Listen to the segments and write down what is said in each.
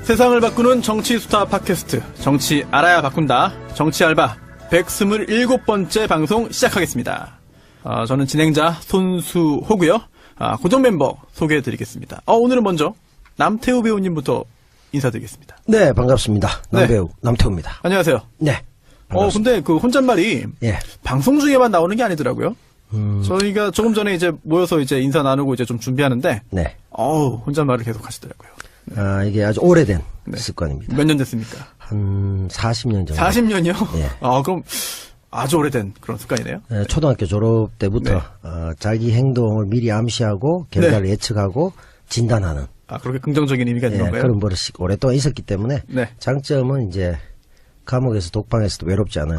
세상을 바꾸는 정치 수다 팟캐스트 정치 알아야 바꾼다. 정치 알바 127번째 방송 시작하겠습니다. 저는 진행자 손수호고요. 고정 멤버 소개해드리겠습니다. 오늘은 먼저 남태우 배우님부터 인사드리겠습니다. 네, 반갑습니다. 남배우 남태우입니다. 안녕하세요. 네. 근데 그 혼잣말이 방송 중에만 나오는 게 아니더라고요. 저희가 조금 전에 이제 모여서 이제 인사 나누고 이제 좀 준비하는데, 혼잣말을 계속 하시더라고요. 네. 이게 아주 오래된 습관입니다. 몇 년 됐습니까? 한 40년 정도. 40년이요? 네. 그럼 아주 오래된 그런 습관이네요. 네, 초등학교 졸업 때부터 자기 행동을 미리 암시하고 결과를 예측하고 진단하는. 그렇게 긍정적인 의미가 있는 건가요? 그런 버릇이 오랫동안 있었기 때문에 장점은 이제 감옥에서 독방에서도 외롭지 않아요.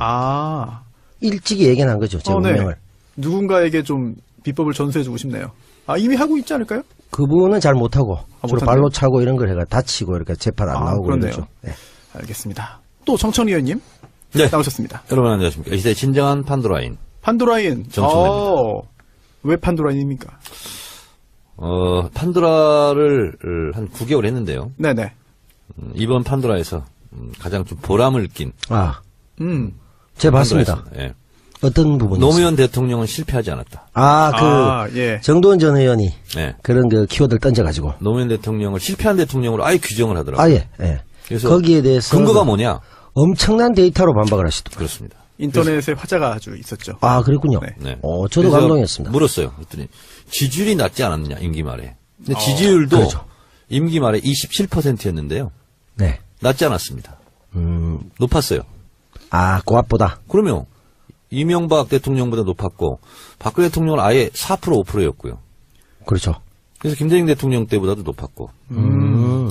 일찍이 예견한 거죠, 제 운명을. 누군가에게 좀 비법을 전수해주고 싶네요. 이미 하고 있지 않을까요? 그분은 잘 못하고 주로 발로 차고 이런 걸 해가 다치고 이렇게 재판 안 나오고 그러죠. 네. 알겠습니다. 또 정청리 의원님 나오셨습니다. 여러분 안녕하십니까. 이 시대 진정한 판도라인. 판도라인. 정청래입니다. 왜 판도라인입니까? 판도라를 한 9개월 했는데요. 네네. 이번 판도라에서 가장 좀 보람을 낀. 제가 봤습니다. 예. 어떤 부분이 노무현 대통령은 실패하지 않았다. 정도원 전 의원이 그런 그 키워드를 던져가지고 노무현 대통령을 실패한 대통령으로 아예 규정을 하더라고요. 그래서 거기에 대해서 근거가 뭐냐? 엄청난 데이터로 반박을 하시더라고요. 그렇습니다. 인터넷에 화제가 아주 있었죠. 그랬군요. 네. 저도 감동했습니다. 물었어요. 그랬더니 지지율이 낮지 않았느냐, 임기 말에. 근데 지지율도 그렇죠. 임기 말에 27%였는데요. 네. 낮지 않았습니다. 높았어요. 그 앞보다. 그러면 이명박 대통령보다 높았고 박근혜 대통령은 아예 4% 5%였고요. 그렇죠. 그래서 김대중 대통령 때보다도 높았고.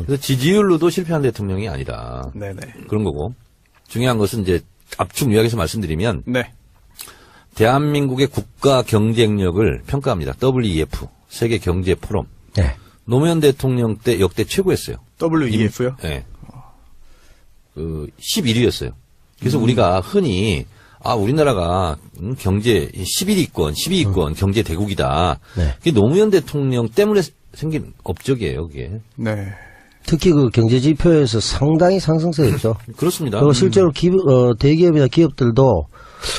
그래서 지지율로도 실패한 대통령이 아니다. 네네. 그런 거고. 중요한 것은 이제 압축 요약해서 말씀드리면 대한민국의 국가 경쟁력을 평가합니다. WEF 세계 경제 포럼. 노무현 대통령 때 역대 최고였어요. WEF요? 네. 11위였어요. 그래서 우리가 흔히 우리나라가 경제 11위권, 12위권 경제 대국이다. 그게 노무현 대통령 때문에 생긴 업적이에요, 그게. 네. 특히 그 경제 지표에서 상당히 상승세였죠. 그렇습니다. 그리고 실제로 대기업이나 기업들도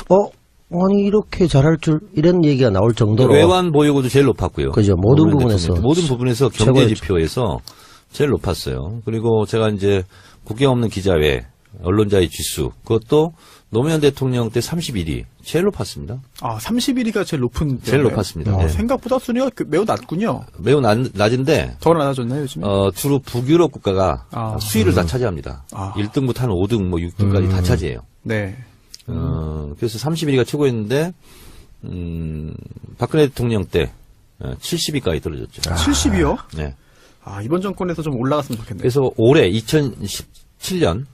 아니 이렇게 잘할 줄 이런 얘기가 나올 정도로 외환 보유고도 제일 높았고요. 그죠. 모든 부분에서 경제 최고였죠. 지표에서 제일 높았어요. 그리고 제가 이제 국경 없는 기자회 언론자의 지수 그것도 노무현 대통령 때 31위 제일 높았습니다. 31위가 제일 높은 제일 높았습니다. 생각보다 순위가 매우 낮군요. 매우 낮은데 더 낮아졌나요 요즘에? 주로 북유럽 국가가 수위를 다 차지합니다. 1등부터 한 5등, 6등까지 다 차지해요. 네. 그래서 31위가 최고였는데 박근혜 대통령 때 70위까지 떨어졌죠. 70위요? 네. 이번 정권에서 좀 올라갔으면 좋겠네요. 그래서 올해 2017년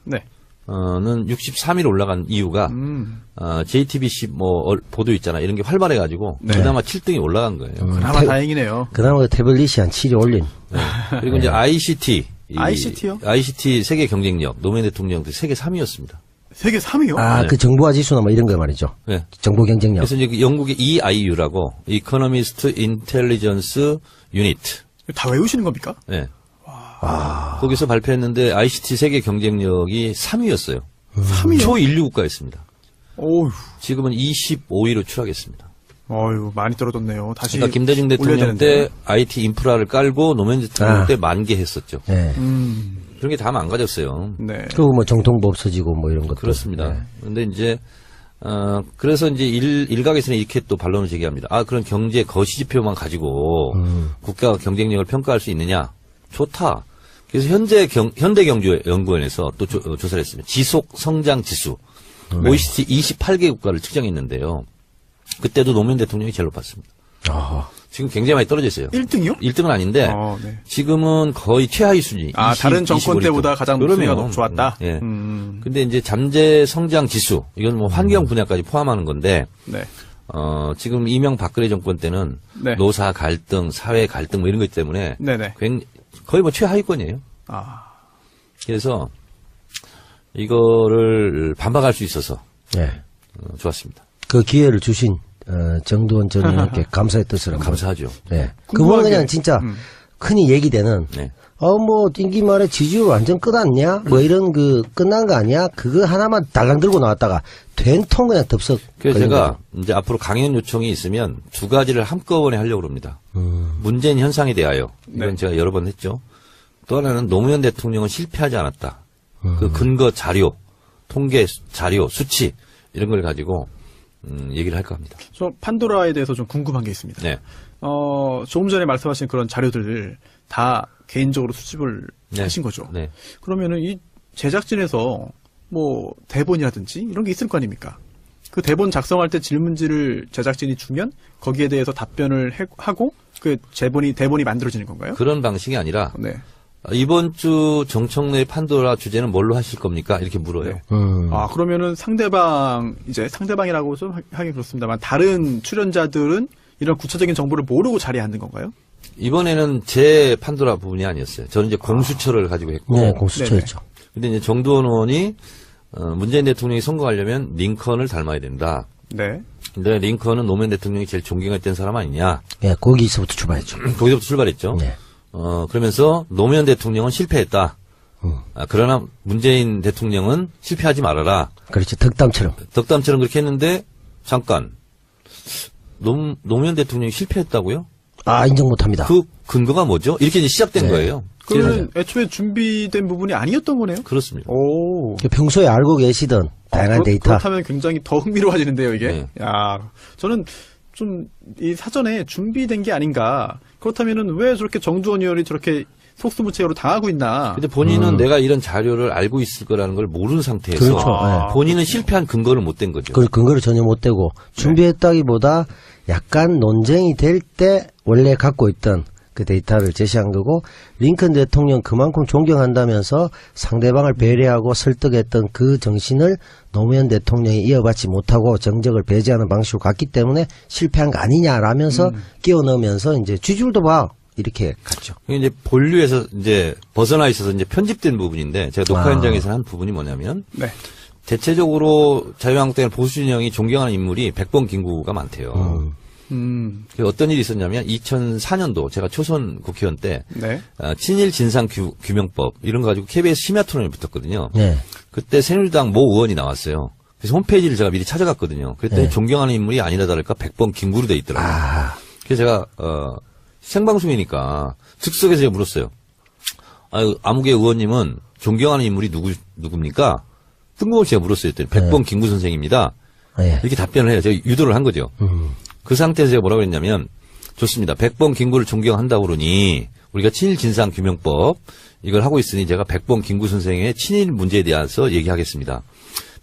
는 63위로 올라간 이유가 JTBC 보도 있잖아 이런 게 활발해가지고 그나마 7등이 올라간 거예요. 그나마 다행이네요. 그나마 태블릿이 한 7위 올린. 그리고 이제 ICT요? ICT 세계 경쟁력 노무현 대통령 때 세계 3위였습니다. 세계 3위요? 그 정보화 지수나 이런 거 말이죠. 네. 정보 경쟁력. 그래서 이제 영국의 EIU라고 Economist Intelligence Unit. 다 외우시는 겁니까? 네. 거기서 발표했는데 ICT 세계 경쟁력이 3위였어요. 3위요? 초인류 국가였습니다. 오우. 지금은 25위로 추락했습니다. 많이 떨어졌네요. 다시. 그러니까 김대중 대통령 때 IT 인프라를 깔고 노무현 대통령 때 만개했었죠. 그런 게 다 망가졌어요. 네. 그리고 정통부 없어지고 이런 것도. 그렇습니다. 그런데 이제 그래서 이제 일각에서는 이렇게 또 반론을 제기합니다. 그런 경제 거시 지표만 가지고 국가 경쟁력을 평가할 수 있느냐? 좋다. 그래서 현대경제연구원에서 또 조사를 했습니다. 지속 성장 지수. OECD 28개 국가를 측정했는데요. 그때도 노무현 대통령이 제일 높았습니다. 지금 굉장히 많이 떨어져 있어요. 1등이요? 1등은 아닌데 지금은 거의 최하위 순위. 다른 정권 때보다 가장 순위가 좋았다? 예. 근데 이제 잠재 성장 지수, 이건 환경 분야까지 포함하는 건데 지금 이명박근혜 정권 때는 노사 갈등, 사회 갈등 이런 것 때문에 거의 최하위권이에요. 그래서 이거를 반박할 수 있어서 좋았습니다. 그 기회를 주신 정두원 전 의원께 감사의 뜻을 감사하죠. 그분은 그냥 진짜 흔히 얘기되는 네. 뭐 임기 말에 지지율 완전 끝났냐? 뭐 이런 끝난 거 아니야? 그거 하나만 달랑 들고 나왔다가 된통 그냥 덥석. 그래서 제가 이제 앞으로 강연 요청이 있으면 두 가지를 한꺼번에 하려고 합니다. 문재인 현상에 대하여 이건 네. 제가 여러 번 했죠. 또 하나는 노무현 대통령은 실패하지 않았다. 그 근거 자료, 통계 자료, 수치 이런 걸 가지고 얘기를 할까 합니다. 저 판도라에 대해서 좀 궁금한 게 있습니다. 네. 조금 전에 말씀하신 그런 자료들을 다 개인적으로 수집을 네. 하신 거죠. 네. 그러면은 이 제작진에서 뭐 대본이라든지 이런 게 있을 거 아닙니까? 그 대본 작성할 때 질문지를 제작진이 주면 거기에 대해서 답변을 하고 그 대본이 만들어지는 건가요? 그런 방식이 아니라 네. 이번 주 정청래 판도라 주제는 뭘로 하실 겁니까? 이렇게 물어요. 네. 그러면은 상대방이라고 좀 하기 그렇습니다만 다른 출연자들은 이런 구체적인 정보를 모르고 자리에 앉는 건가요? 이번에는 제 판도라 부분이 아니었어요. 저는 이제 공수처를 가지고 했고. 네, 공수처였죠. 근데 이제 정두원 의원이 문재인 대통령이 선거하려면 링컨을 닮아야 된다. 네. 근데 링컨은 노무현 대통령이 제일 존경했던 사람 아니냐. 예, 거기서부터 출발했죠. 거기서부터 출발했죠. 네. 그러면서 노무현 대통령은 실패했다. 그러나 문재인 대통령은 실패하지 말아라. 그렇죠. 덕담처럼. 덕담처럼 그렇게 했는데 잠깐 노무현 대통령이 실패했다고요? 인정 못합니다. 그 근거가 뭐죠? 이렇게 이제 시작된 네. 거예요. 그러면 애초에 준비된 부분이 아니었던 거네요? 그렇습니다. 오. 평소에 알고 계시던 다양한 데이터. 그렇다면 굉장히 더 흥미로워지는데요, 이게. 네. 야, 저는 좀 이 사전에 준비된 게 아닌가. 그렇다면은 왜 저렇게 정두원 의원이 저렇게 속수무책으로 당하고 있나. 근데 본인은 내가 이런 자료를 알고 있을 거라는 걸 모르는 상태에서 그렇죠. 네. 본인은 실패한 근거를 못 댄 거죠. 그 근거를 전혀 못 대고 준비했다기보다 약간 논쟁이 될 때 원래 갖고 있던 그 데이터를 제시한 거고, 링컨 대통령 그만큼 존경한다면서 상대방을 배려하고 설득했던 그 정신을 노무현 대통령이 이어받지 못하고 정적을 배제하는 방식으로 갔기 때문에 실패한 거 아니냐라면서 끼워 넣으면서 이제 지지율도 봐. 이렇게 갔죠. 이게 이제 본류에서 이제 벗어나 있어서 이제 편집된 부분인데, 제가 녹화 현장에서 한 부분이 뭐냐면, 네. 대체적으로 자유한국당 보수 진영이 존경하는 인물이 백범 김구가 많대요. 어떤 일이 있었냐면 2004년도 제가 초선 국회의원 때 네. 친일 진상 규명법 이런 거 가지고 KBS 심야 토론에 붙었거든요. 네. 그때 새누리당 모 의원이 나왔어요. 그래서 홈페이지를 제가 미리 찾아갔거든요. 그랬더니 네. 존경하는 인물이 아니라 다를까 백범 김구로 돼 있더라고요. 그래서 제가 생방송이니까 즉석에서 제가 물었어요. 아무개 의원님은 존경하는 인물이 누굽니까? 뜬금없이 제가 물었어요. 그랬더니 백범 김구 선생입니다. 네. 이렇게 답변을 해요. 제가 유도를 한 거죠. 그 상태에서 제가 뭐라고 했냐면, 좋습니다. 백범 김구를 존경한다고 그러니 우리가 친일 진상 규명법 이걸 하고 있으니 제가 백범 김구 선생의 친일 문제에 대해서 얘기하겠습니다.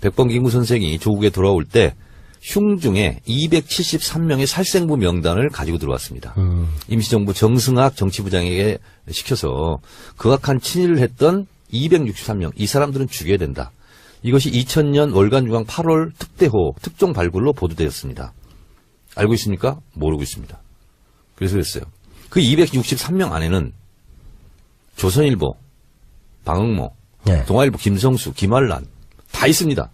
백범 김구 선생이 조국에 돌아올 때 흉중에 273명의 살생부 명단을 가지고 들어왔습니다. 임시정부 정승학 정치부장에게 시켜서 극악한 친일을 했던 263명, 이 사람들은 죽여야 된다. 이것이 2000년 월간중앙 8월 특대호 특종 발굴로 보도되었습니다. 알고 있습니까? 모르고 있습니다. 그래서 그랬어요. 그 263명 안에는 조선일보, 방응모, 네. 동아일보 김성수, 김한란 다 있습니다.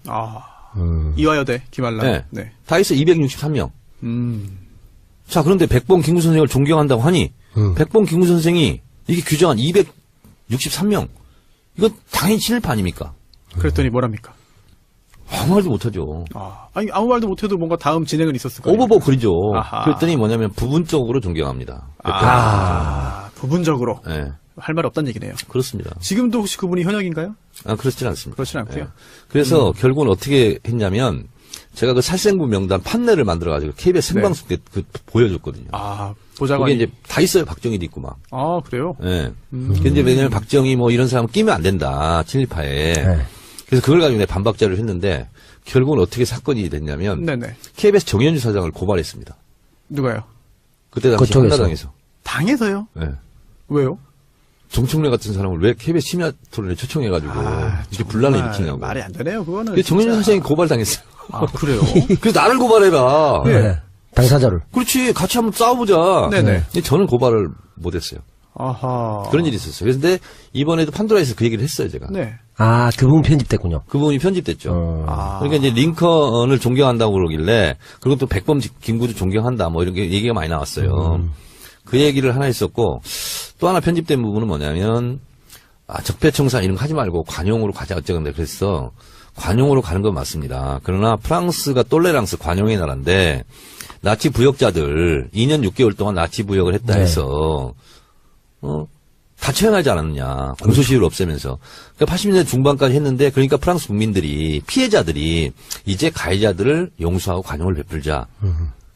이화여대 김한란. 네. 네. 다 있어 263명. 자, 그런데 백범 김구 선생을 존경한다고 하니 백범 김구 선생이 이게 규정한 263명. 이건 당연히 친일파 아닙니까? 그랬더니 뭐랍니까? 아무 말도 못하죠. 아니 아무 말도 못해도 뭔가 다음 진행은 있었을 거예요. 오버버 그리죠. 아하. 그랬더니 뭐냐면 부분적으로 존경합니다. 부분적으로. 네. 할 말 없다는 얘기네요. 그렇습니다. 지금도 혹시 그분이 현역인가요? 그렇진 않습니다. 그렇진 않고요. 네. 그래서 결국은 어떻게 했냐면 제가 그 살생부 명단 판넬을 만들어가지고 KBS 생방송 때 보여줬거든요. 보좌관이. 거기 이제 다 있어요. 박정희도 있고 막. 그래요? 네. 근데 왜냐면 박정희 뭐 이런 사람 끼면 안 된다. 친일파에. 네. 그래서 그걸 가지고 내가 반박 자료를 했는데 결국은 어떻게 사건이 됐냐면 네네. KBS 정현주 사장을 고발했습니다. 누가요? 그때 당시 그쪽에서. 한나라당에서. 당에서요? 네. 왜요? 정청래 같은 사람을 왜 KBS 심야 토론에 초청해가지고 이렇게 분란을 일으키냐고. 말이 안 되네요, 그거는. 그래서 정현주 선생이 고발당했어요. 그래요? 그래서 나를 고발해라. 네. 당사자를. 그렇지. 같이 한번 싸워보자. 네네. 근데 저는 고발을 못했어요. 아하. 그런 일이 있었어요. 그런데 이번에도 판도라에서 그 얘기를 했어요, 제가. 네. 그 부분 편집됐군요. 그 부분이 편집됐죠. 그러니까 이제 링컨을 존경한다고 그러길래, 그리고 또 백범 김구도 존경한다, 뭐 이런 게 얘기가 많이 나왔어요. 그 얘기를 하나 했었고, 또 하나 편집된 부분은 뭐냐면 적폐청산 이런 거 하지 말고 관용으로 가자 어쩌건데 그랬어. 관용으로 가는 건 맞습니다. 그러나 프랑스가 똘레랑스 관용의 나라인데 나치 부역자들 2년 6개월 동안 나치 부역을 했다 네. 해서 다 처형하지 않았느냐. 공소시효를 없애면서. 그러니까 80년대 중반까지 했는데 그러니까 프랑스 국민들이 피해자들이 이제 가해자들을 용서하고 관용을 베풀자.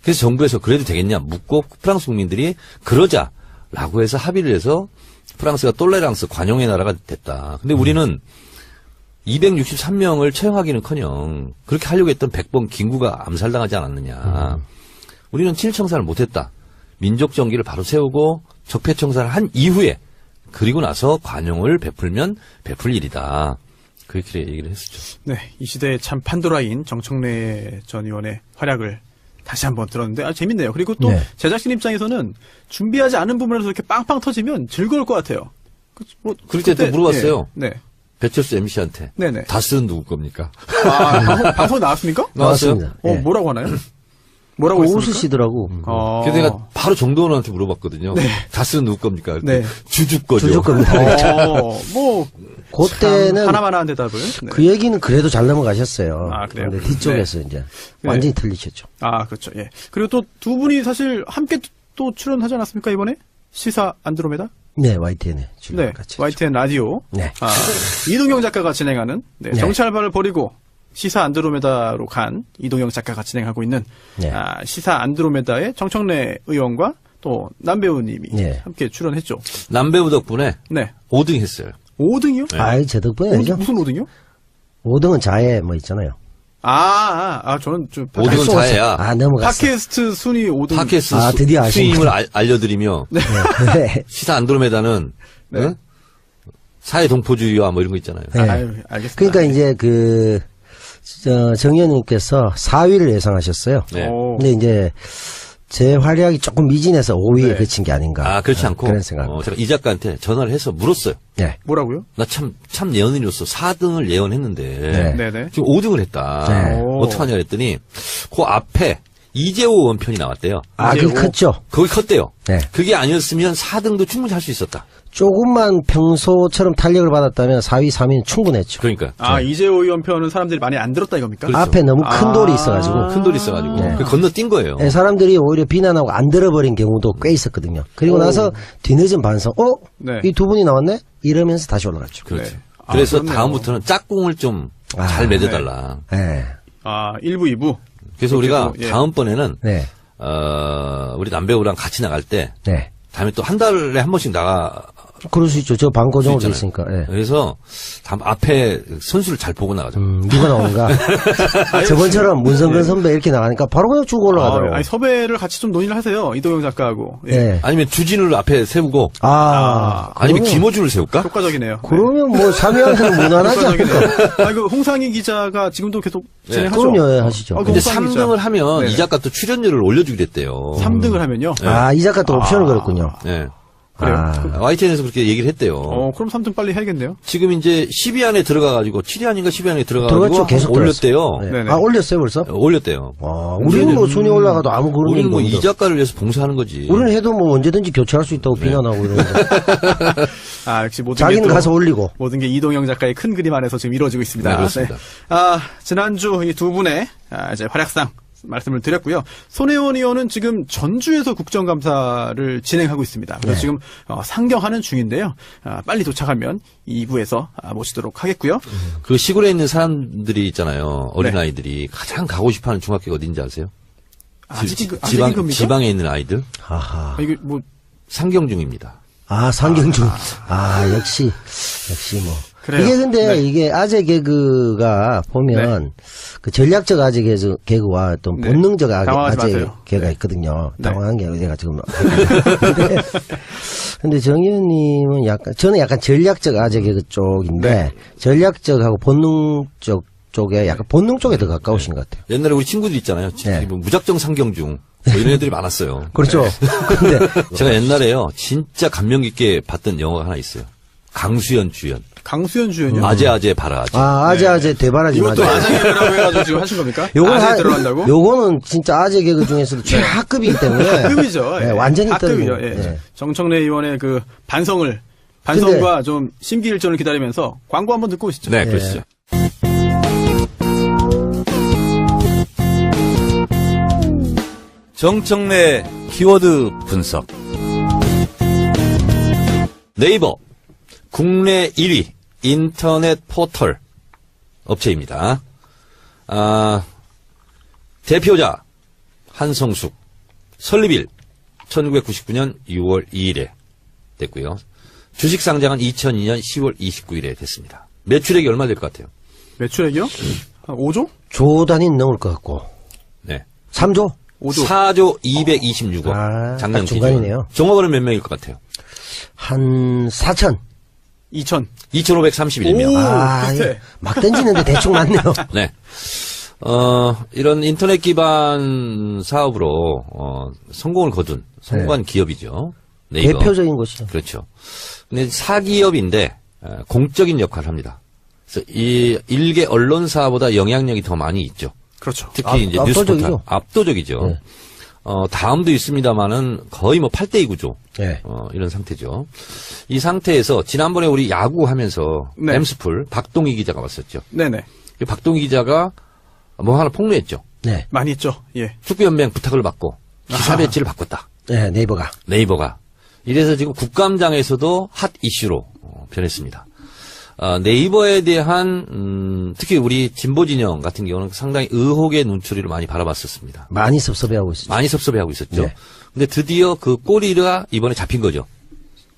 그래서 정부에서 그래도 되겠냐 묻고 프랑스 국민들이 그러자라고 해서 합의를 해서 프랑스가 똘레랑스 관용의 나라가 됐다. 근데 우리는 263명을 처형하기는커녕 그렇게 하려고 했던 100번 김구가 암살당하지 않았느냐. 우리는 친일청산을 못했다. 민족정기를 바로 세우고 적폐청산을 한 이후에 그리고 나서 관용을 베풀면 베풀 일이다. 그렇게 얘기를 했었죠. 네, 이 시대의 참 판도라인 정청래 전 의원의 활약을 다시 한번 들었는데 재밌네요. 그리고 또 네. 제작진 입장에서는 준비하지 않은 부분에서 이렇게 빵빵 터지면 즐거울 것 같아요. 그럴 때 또 물어봤어요. 네. 배철수 MC한테. 네네. 다스는 누구 겁니까? 방송 나왔습니까? 나왔습니다. 예. 뭐라고 하나요? 뭐라고 했습니까? 웃으시더라고. 그래서 내가 바로 정도원한테 물어봤거든요. 다스는 누구 겁니까? 네. 주주 거죠. 주주 겁니다. 뭐 그때는 하나만 한 대답을. 네. 그 얘기는 그래도 잘 넘어가셨어요. 아, 그래요? 근데 뒤쪽에서 이제 완전히 틀리셨죠. 아, 그렇죠. 예. 그리고 또 두 분이 사실 함께 또 출연하지 않았습니까, 이번에? 시사 안드로메다? 네, YTN에 출연 네. 같이. YTN 라디오. 네. 이동영 작가가 진행하는 네. 정치 알바를 버리고 시사 안드로메다로 간 이동영 작가가 진행하고 있는 네. 시사 안드로메다의 정청래 의원과 또 남배우님이 네. 함께 출연했죠. 남배우 덕분에 네. 5등 했어요. 5등이요? 네. 아이, 제 덕분에 아니죠. 무슨 5등이요? 5등은 자해 뭐 있잖아요. 저는 좀 5등은 자해야. 아, 넘어갔어. 팟캐스트 순위 5등. 팟캐스트 드디어 아시네. 수임을 알려드리며 네. 시사 안드로메다는 네. 응? 사회 동포주의와 뭐 이런 거 있잖아요. 네. 아유, 알겠습니다. 그러니까 이제 정 의원님께서 4위를 예상하셨어요. 네. 오. 근데 이제 제 활약이 조금 미진해서 5위에 네. 그친 게 아닌가. 그렇지 않고 그런 생각. 제가 이 작가한테 전화를 해서 물었어요. 네. 뭐라고요? 나 참 예언인으로서 4등을 예언했는데 네. 네네. 지금 5등을 했다. 네. 어떡하냐 그랬더니 그 앞에 이재호 원편이 나왔대요. 아, 이제 그게 컸죠. 거기 컸대요. 네. 그게 아니었으면 4등도 충분히 할 수 있었다. 조금만 평소처럼 탄력을 받았다면 4위, 3위는 충분했죠. 그러니까 이재호 의원 편은 사람들이 많이 안 들었다 이겁니까? 그렇죠. 앞에 너무 큰 돌이 있어가지고. 큰 돌이 있어가지고 네. 그 건너뛴 거예요. 네, 사람들이 오히려 비난하고 안 들어버린 경우도 꽤 있었거든요. 그리고 나서 뒤늦은 반성, 네. 이 두 분이 나왔네? 이러면서 다시 올라갔죠. 그렇죠. 네. 그래서 그렇네요. 다음부터는 짝꿍을 좀 잘 맺어달라. 네. 1부, 2부. 그래서 우리가 예. 다음번에는 네. 우리 남배우랑 같이 나갈 때 네. 다음에 또 한 달에 한 번씩 나가 그럴 수 있죠. 저 방고정으로 돼 있잖아요. 있으니까. 네. 그래서 앞에 선수를 잘 보고 나가죠. 누가 나오는가. 저번처럼 문성근 선배 이렇게 나가니까 바로 그냥 쭉 올라가더라고. 섭외를 같이 좀 논의를 하세요. 이동영 작가하고. 예. 네. 아니면 주진우를 앞에 세우고 아니면 그러면- 김호준을 세울까? 효과적이네요. 그러면 뭐 3위한테는 무난하지 않을까. 효과적이네요. 홍상희 기자가 지금도 계속 네. 진행하죠. 그럼요, 예, 하시죠. 그 근데 홍상희 3등을 기자. 하면 네네. 이 작가 또 출연료를 올려주기로 했대요. 3등을 하면요. 이 작가 또 옵션을 걸었군요. 네. 그래요? YTN에서 그렇게 얘기를 했대요. 그럼 3등 빨리 해야겠네요. 지금 이제 10위 안에 들어가가지고 7위 아닌가 10위 안에 들어가가지고 들어갔죠. 계속 올렸대요. 네. 네네. 올렸어요, 벌써? 올렸대요. 우리는 뭐 순위 올라가도 아무 그런 우리는 얘기도 뭐 이 없는데. 작가를 위해서 봉사하는 거지. 우리는 해도 뭐 언제든지 교체할 수 있다고 비난하고 이러는데. 역시 모든 자기는 게 또- 가서 올리고. 모든 게 이동영 작가의 큰 그림 안에서 지금 이루어지고 있습니다. 네, 그렇습니다. 지난주 이 두 분의 이제 활약상 말씀을 드렸고요. 손혜원 의원은 지금 전주에서 국정감사를 진행하고 있습니다. 그래서 네. 지금 상경하는 중인데요. 빨리 도착하면 2부에서 모시도록 하겠고요. 그 시골에 있는 사람들이 있잖아요. 어린아이들이 가장 가고 싶어하는 중학교가 어딘지 아세요? 아직인 겁니까? 지방에 있는 아이들? 아하. 이게 뭐 상경중입니다. 상경중. 역시 뭐. 그래요. 이게 근데 네. 이게 아재 개그가 보면 그 전략적 아재 개그와 또 네. 본능적 당황하지 아재 마세요. 개가 네. 있거든요. 네. 당황한 게 내가 지금. 근데 정 의원님은 저는 약간 전략적 아재 개그 쪽인데 네. 전략적하고 본능적 쪽에 약간 본능 쪽에 더 가까우신 것 같아요. 옛날에 우리 친구들 있잖아요. 네. 뭐 무작정 상경중. 뭐 이런 애들이 많았어요. 그렇죠. 근데 제가 옛날에요. 진짜 감명 깊게 봤던 영화가 하나 있어요. 강수연 주연. 강수연 주연이요? 아재 바라지. 아재 대바라지 이것도 맞아요. 아재 개그라고 해가지고 지금 하신 겁니까? 요건 아재 들어간다고? 요거는 진짜 아재 개그 중에서도 최하급이기 때문에. 급이죠. 네, 완전히 급이죠. 떨어지는. 예. 예. 정청래 의원의 그 반성과 좀 심기일전을 기다리면서 광고 한번 듣고 오시죠. 네, 그러시죠. 정청래 키워드 분석. 네이버 국내 1위 인터넷 포털 업체입니다. 대표자 한성숙, 설립일 1999년 6월 2일에 됐고요. 주식 상장은 2002년 10월 29일에 됐습니다. 매출액이 얼마 될 것 같아요? 매출액이요? 한 5조? 조 단위 넘을 것 같고. 네. 3조? 5조. 4조 226억. 작년 중간이네요. 기준. 종업원은 몇 명일 것 같아요? 한 4천. 2천. 2,531명. 오, 비슷해. 막 던지는데 대충 맞네요. 네. 이런 인터넷 기반 사업으로, 성공을 거둔, 성공한 기업이죠. 네이버. 대표적인 곳이죠. 그렇죠. 근데 사기업인데, 공적인 역할을 합니다. 그래서 이 일개 언론사보다 영향력이 더 많이 있죠. 그렇죠. 특히 이제 압도적이죠. 뉴스포탈. 압도적이죠. 네. 다음도 있습니다만은 거의 뭐 8대2 구조. 네. 이런 상태죠. 이 상태에서 지난번에 우리 야구 하면서 네. 엠스풀 박동희 기자가 왔었죠. 네네. 이 박동희 기자가 뭐 하나 폭로했죠. 네. 많이 있죠. 예. 축구연맹 부탁을 받고 기사 배치를 바꿨다. 네, 네이버가. 네이버가. 이래서 지금 국감장에서도 핫 이슈로 변했습니다. 네이버에 대한 특히 우리 진보 진영 같은 경우는 상당히 의혹의 눈초리를 많이 바라봤었습니다. 많이 섭섭해하고 있었죠. 많이 섭섭해하고 있었죠. 네. 근데 드디어 그 꼬리가 이번에 잡힌 거죠.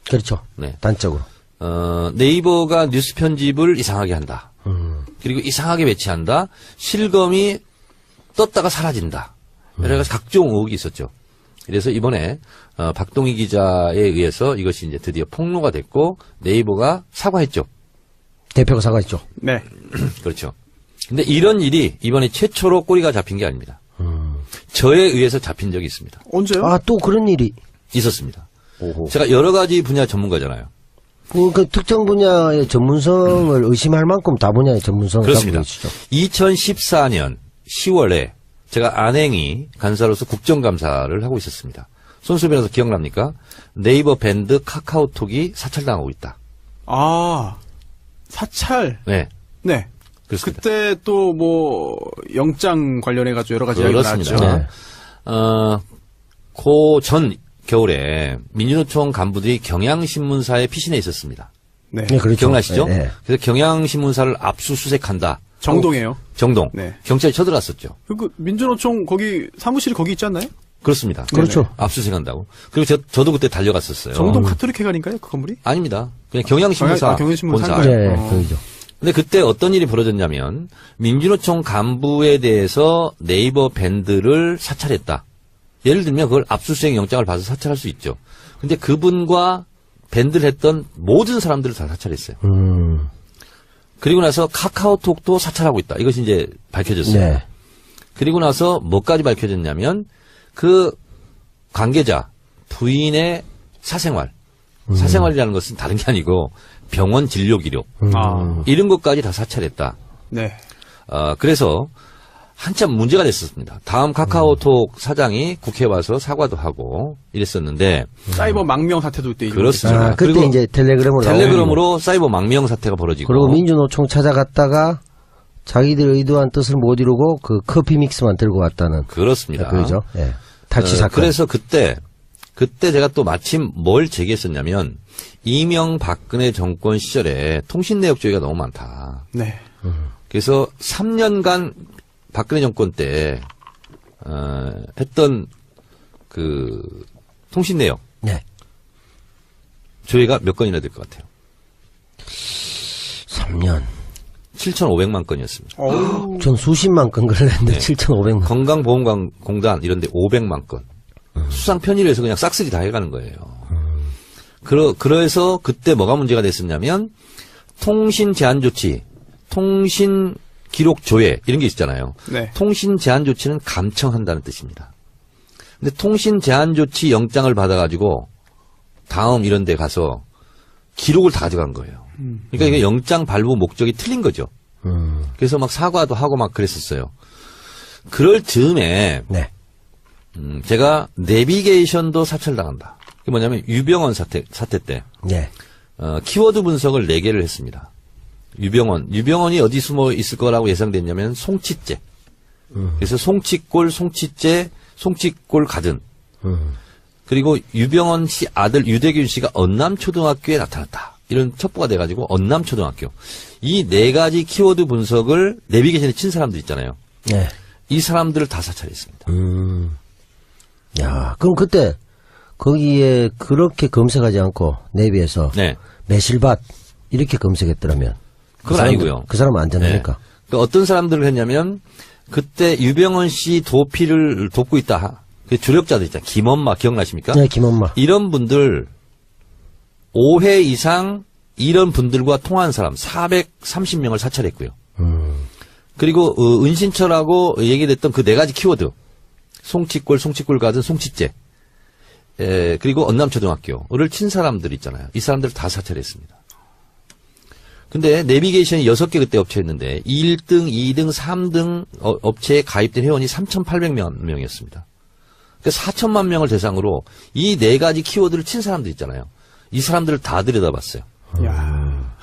그렇죠. 네. 단적으로. 네이버가 뉴스 편집을 이상하게 한다. 그리고 이상하게 배치한다. 실검이 떴다가 사라진다. 여러 가지 각종 의혹이 있었죠. 그래서 이번에 박동희 기자에 의해서 이것이 이제 드디어 폭로가 됐고 네이버가 사과했죠. 대표가 사과했죠. 네. 그렇죠. 근데 이런 일이 이번에 최초로 꼬리가 잡힌 게 아닙니다. 저에 의해서 잡힌 적이 있습니다. 언제요? 아, 또 그런 일이. 있었습니다. 오호. 제가 여러 가지 분야 전문가잖아요. 그 특정 분야의 전문성을 의심할 만큼 다 분야의 전문성을 그렇습니다. 갖고 계시죠. 2014년 10월에 제가 안행이 간사로서 국정감사를 하고 있었습니다. 손수 변호사 기억납니까? 네이버 밴드 카카오톡이 사찰당하고 있다. 아, 사찰. 네. 네. 그렇습니다. 그때 또 뭐 영장 관련해가지고 여러 가지 이야기가 그렇습니다. 나왔죠. 네. 그 전 겨울에 민주노총 간부들이 경향신문사에 피신해 있었습니다. 네. 네, 그렇죠. 기억나시죠? 네, 네. 그래서 경향신문사를 압수수색한다. 정동이에요. 정동. 네. 경찰이 쳐들어왔었죠. 그 민주노총 거기 사무실이 거기 있지 않나요? 그렇습니다. 그렇죠. 압수수색한다고. 그리고 저도 그때 달려갔었어요. 정동 카톨릭 회관인가요? 그 건물이? 아닙니다. 그냥 경향신문사 경향신문사 본사. 상가요? 네, 그죠. 근데 그때 어떤 일이 벌어졌냐면 민주노총 간부에 대해서 네이버 밴드를 사찰했다. 예를 들면 그걸 압수수색 영장을 받아서 사찰할 수 있죠. 근데 그분과 밴드를 했던 모든 사람들을 다 사찰했어요. 그리고 나서 카카오톡도 사찰하고 있다. 이것이 이제 밝혀졌어요. 네. 그리고 나서 뭐까지 밝혀졌냐면 그 관계자 부인의 사생활. 사생활이라는 것은 다른 게 아니고 병원 진료 기록. 아, 이런 것까지 다 사찰했다. 네. 그래서 한참 문제가 됐었습니다. 다음 카카오톡 사장이 국회에 와서 사과도 하고 이랬었는데 사이버 망명 사태도 그때 그렇습니다. 아, 그때 그리고 이제 텔레그램으로 텔레그램으로 사이버 망명 사태가 벌어지고 그리고 민주노총 찾아갔다가 자기들 의도한 뜻을 못 이루고 그 커피 믹스만 들고 왔다는. 그렇습니다. 그죠? 예. 탈취 사건. 그래서 그때 제가 또 마침 뭘 제기했었냐면 이명박근혜 정권 시절에 통신 내역 조회가 너무 많다. 네. 그래서 3년간 박근혜 정권 때 했던 그 통신 내역 네. 조회가 몇 건이나 될 것 같아요? 3년. 7,500만 건이었습니다. 어우, 전 수십만 건 걸렸는데 네. 7,500만. 건강보험공단 이런 데 500만 건. 수상 편의를 해서 그냥 싹쓸이 다 해가는 거예요. 그래서 그때 뭐가 문제가 됐었냐면 통신 제한 조치, 통신 기록 조회 이런 게 있잖아요. 네. 통신 제한 조치는 감청한다는 뜻입니다. 근데 통신 제한 조치 영장을 받아가지고 다음 이런 데 가서 기록을 다 가져간 거예요. 그러니까 이게 영장 발부 목적이 틀린 거죠. 그래서 막 사과도 하고 막 그랬었어요. 그럴 즈음에 네. 제가 내비게이션도 사찰당한다. 그게 뭐냐면 유병원 사태 때 네. 키워드 분석을 4개를 했습니다. 유병원이 어디 숨어 있을 거라고 예상됐냐면 송치째. 그래서 송치골, 송치째, 송치골 가든. 그리고 유병원 씨 아들 유대균 씨가 언남초등학교에 나타났다. 이런 첩보가 돼가지고 언남초등학교. 이 4가지 키워드 분석을 내비게이션에 친 사람들 있잖아요. 네. 이 사람들을 다 사찰했습니다. 야, 그럼 그때 거기에 그렇게 검색하지 않고 내비에서 네. 매실밭 이렇게 검색했더라면 그건 사람들, 아니고요. 그 사람은 안 된다니까. 그러니까 어떤 사람들을 했냐면 그때 유병원 씨 도피를 돕고 있다. 그 조력자들 있잖아요. 김엄마 기억나십니까? 네, 김엄마. 이런 분들 5회 이상 이런 분들과 통화한 사람 430명을 사찰했고요. 그리고 은신철하고 얘기됐던 그 4가지 키워드 송치골 가든 송치째 그리고 언남초등학교를 친 사람들 있잖아요. 이 사람들을 다 사찰했습니다. 근데 내비게이션이 6개 그때 업체였는데 1등, 2등, 3등 업체에 가입된 회원이 3,800만 명이었습니다. 그러니까 4천만 명을 대상으로 이 4가지 키워드를 친 사람들 있잖아요. 이 사람들을 다 들여다봤어요. 야.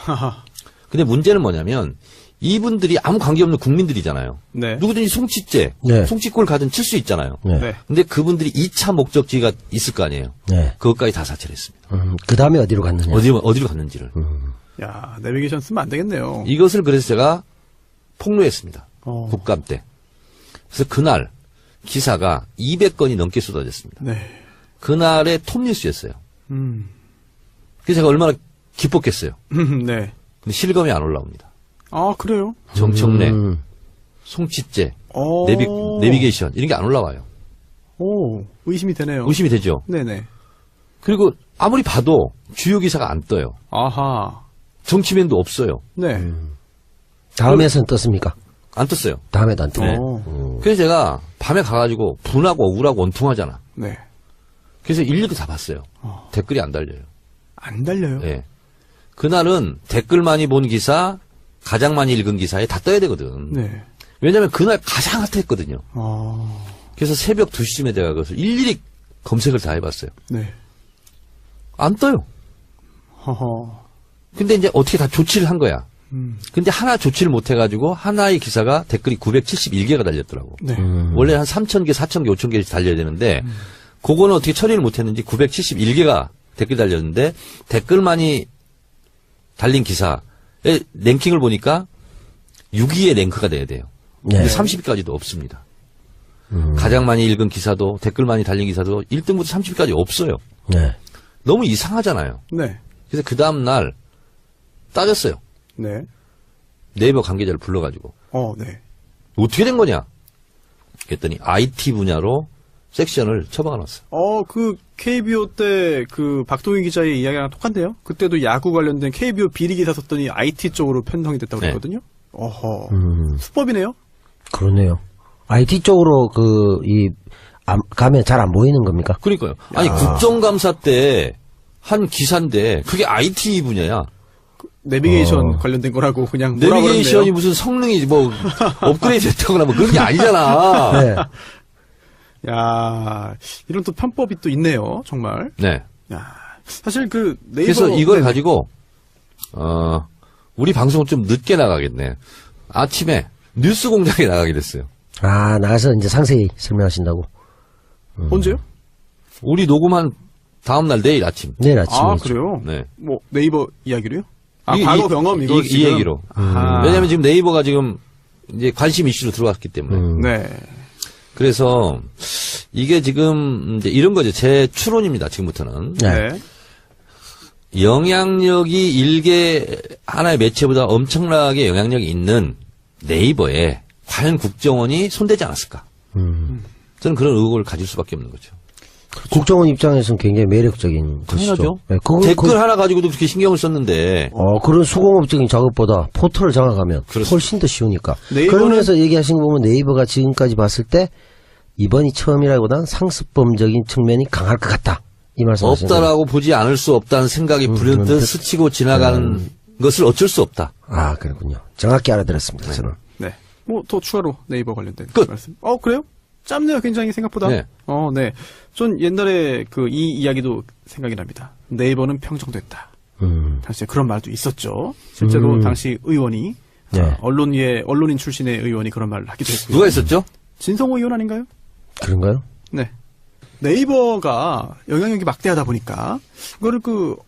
근데 문제는 뭐냐면 이분들이 아무 관계없는 국민들이잖아요. 네. 누구든지 송치째, 네. 송치골 가든 칠 수 있잖아요. 네. 네. 근데 그분들이 2차 목적지가 있을 거 아니에요. 네. 그것까지 다 사찰했습니다. 그 다음에 어디로 갔느냐. 어디로 갔는지를. 야, 내비게이션 쓰면 안 되겠네요. 이것을 그래서 제가 폭로했습니다. 국감 때. 그래서 그날 기사가 200건이 넘게 쏟아졌습니다. 네. 그날의 톱뉴스였어요. 음. 그래서 제가 얼마나 기뻤겠어요. 네. 근데 실검이 안 올라옵니다. 아, 그래요? 정청래, 송치째, 어. 내비게이션 이런 게 안 올라와요. 오, 의심이 되네요. 의심이 되죠. 네네. 그리고 아무리 봐도 주요 기사가 안 떠요. 아하. 정치면도 없어요. 네. 다음에선 떴습니까? 안 떴어요. 다음에도 안 뜨고. 어. 그래서 제가 밤에 가가지고 분하고 억울하고 원통하잖아. 네. 그래서 일일이 다 봤어요. 댓글이 안 달려요. 안 달려요? 예. 그날은 댓글 많이 본 기사, 가장 많이 읽은 기사에 다 떠야 되거든. 네. 왜냐면 그날 가장 핫했거든요. 아. 그래서 새벽 2시쯤에 제가 그것을 일일이 검색을 다 해봤어요. 네. 안 떠요. 허허. 근데 이제 어떻게 다 조치를 한 거야. 음. 근데 하나 조치를 못 해가지고 하나의 기사가 댓글이 971개가 달렸더라고. 네. 원래 한 3,000개, 4,000개, 5,000개씩 달려야 되는데 그거는 어떻게 처리를 못 했는지 971개가 댓글 달렸는데 댓글 많이 달린 기사의 랭킹을 보니까 6위에 랭크가 돼야 돼요. 네. 근데 30위까지도 없습니다. 가장 많이 읽은 기사도 댓글 많이 달린 기사도 1등부터 30위까지 없어요. 네. 너무 이상하잖아요. 네. 그래서 그 다음날 따졌어요. 네. 네이버 관계자를 불러가지고 네. 어떻게 된 거냐 그랬더니 IT 분야로 섹션을 처방을 놨어요. 그 KBO 때 그 박동희 기자의 이야기랑 똑같네요. 그때도 야구 관련된 KBO 비리 기사 썼더니 IT 쪽으로 편성이 됐다고 네. 그랬거든요. 어허. 수법이네요. 그러네요. IT 쪽으로 가면 잘 안 보이는 겁니까? 그러니까요. 아니 국정감사 때 한 기사인데 그게 IT 분야야. 내비게이션 관련된 거라고 그냥 내비게이션이 무슨 성능이 뭐 업그레이드 됐다거나 뭐 그런 게 아니잖아. 네. 야, 이런 또 편법이 또 있네요. 정말. 네. 야, 사실 그 네이버 그래서 이걸 네. 가지고 우리 방송 좀 늦게 나가겠네. 아침에 뉴스 공장에 나가게 됐어요. 아, 나가서 이제 상세히 설명하신다고. 언제요? 우리 녹음한 다음 날 내일 아침. 내일 아침에. 아, 있죠. 그래요? 네. 뭐 네이버 이야기로요? 아, 이- 과거 이- 경험 이거 이 지금? 얘기로. 아하. 왜냐면 지금 네이버가 지금 이제 관심 이슈로 들어갔기 때문에. 네. 그래서 이게 지금 이제 이런 거죠. 제 추론입니다. 지금부터는. 네. 네. 영향력이 일개 하나의 매체보다 엄청나게 영향력이 있는 네이버에 과연 국정원이 손대지 않았을까? 저는 그런 의혹을 가질 수밖에 없는 거죠. 국정원 입장에서는 굉장히 매력적인 것이죠. 당연하죠. 네, 댓글 하나 가지고도 그렇게 신경을 썼는데 그런 수공업적인 작업보다 포털을 장악하면 그렇습니다. 훨씬 더 쉬우니까. 네이버는- 그러면서 얘기하신 거 보면 네이버가 지금까지 봤을 때 이번이 처음이라기보다는 상습범적인 측면이 강할 것 같다. 이 말씀 없다라고 보지 않을 수 없다는 생각이 불현듯 스치고 지나가는 것을 어쩔 수 없다. 아, 그렇군요. 정확히 알아들었습니다, 저는. 네. 뭐 더 추가로 네이버 관련된 끝. 말씀. 그래요? 짧네요, 굉장히 생각보다. 네. 네. 전 옛날에 이 이야기도 생각이 납니다. 네이버는 평정됐다. 당시에 그런 말도 있었죠. 실제로 당시 의원이 네. 언론인 출신의 의원이 그런 말을 하기도 했고요. 누가 있었죠? 진성호 의원 아닌가요? 그런가요? 네. 네이버가 영향력이 막대하다 보니까 이거를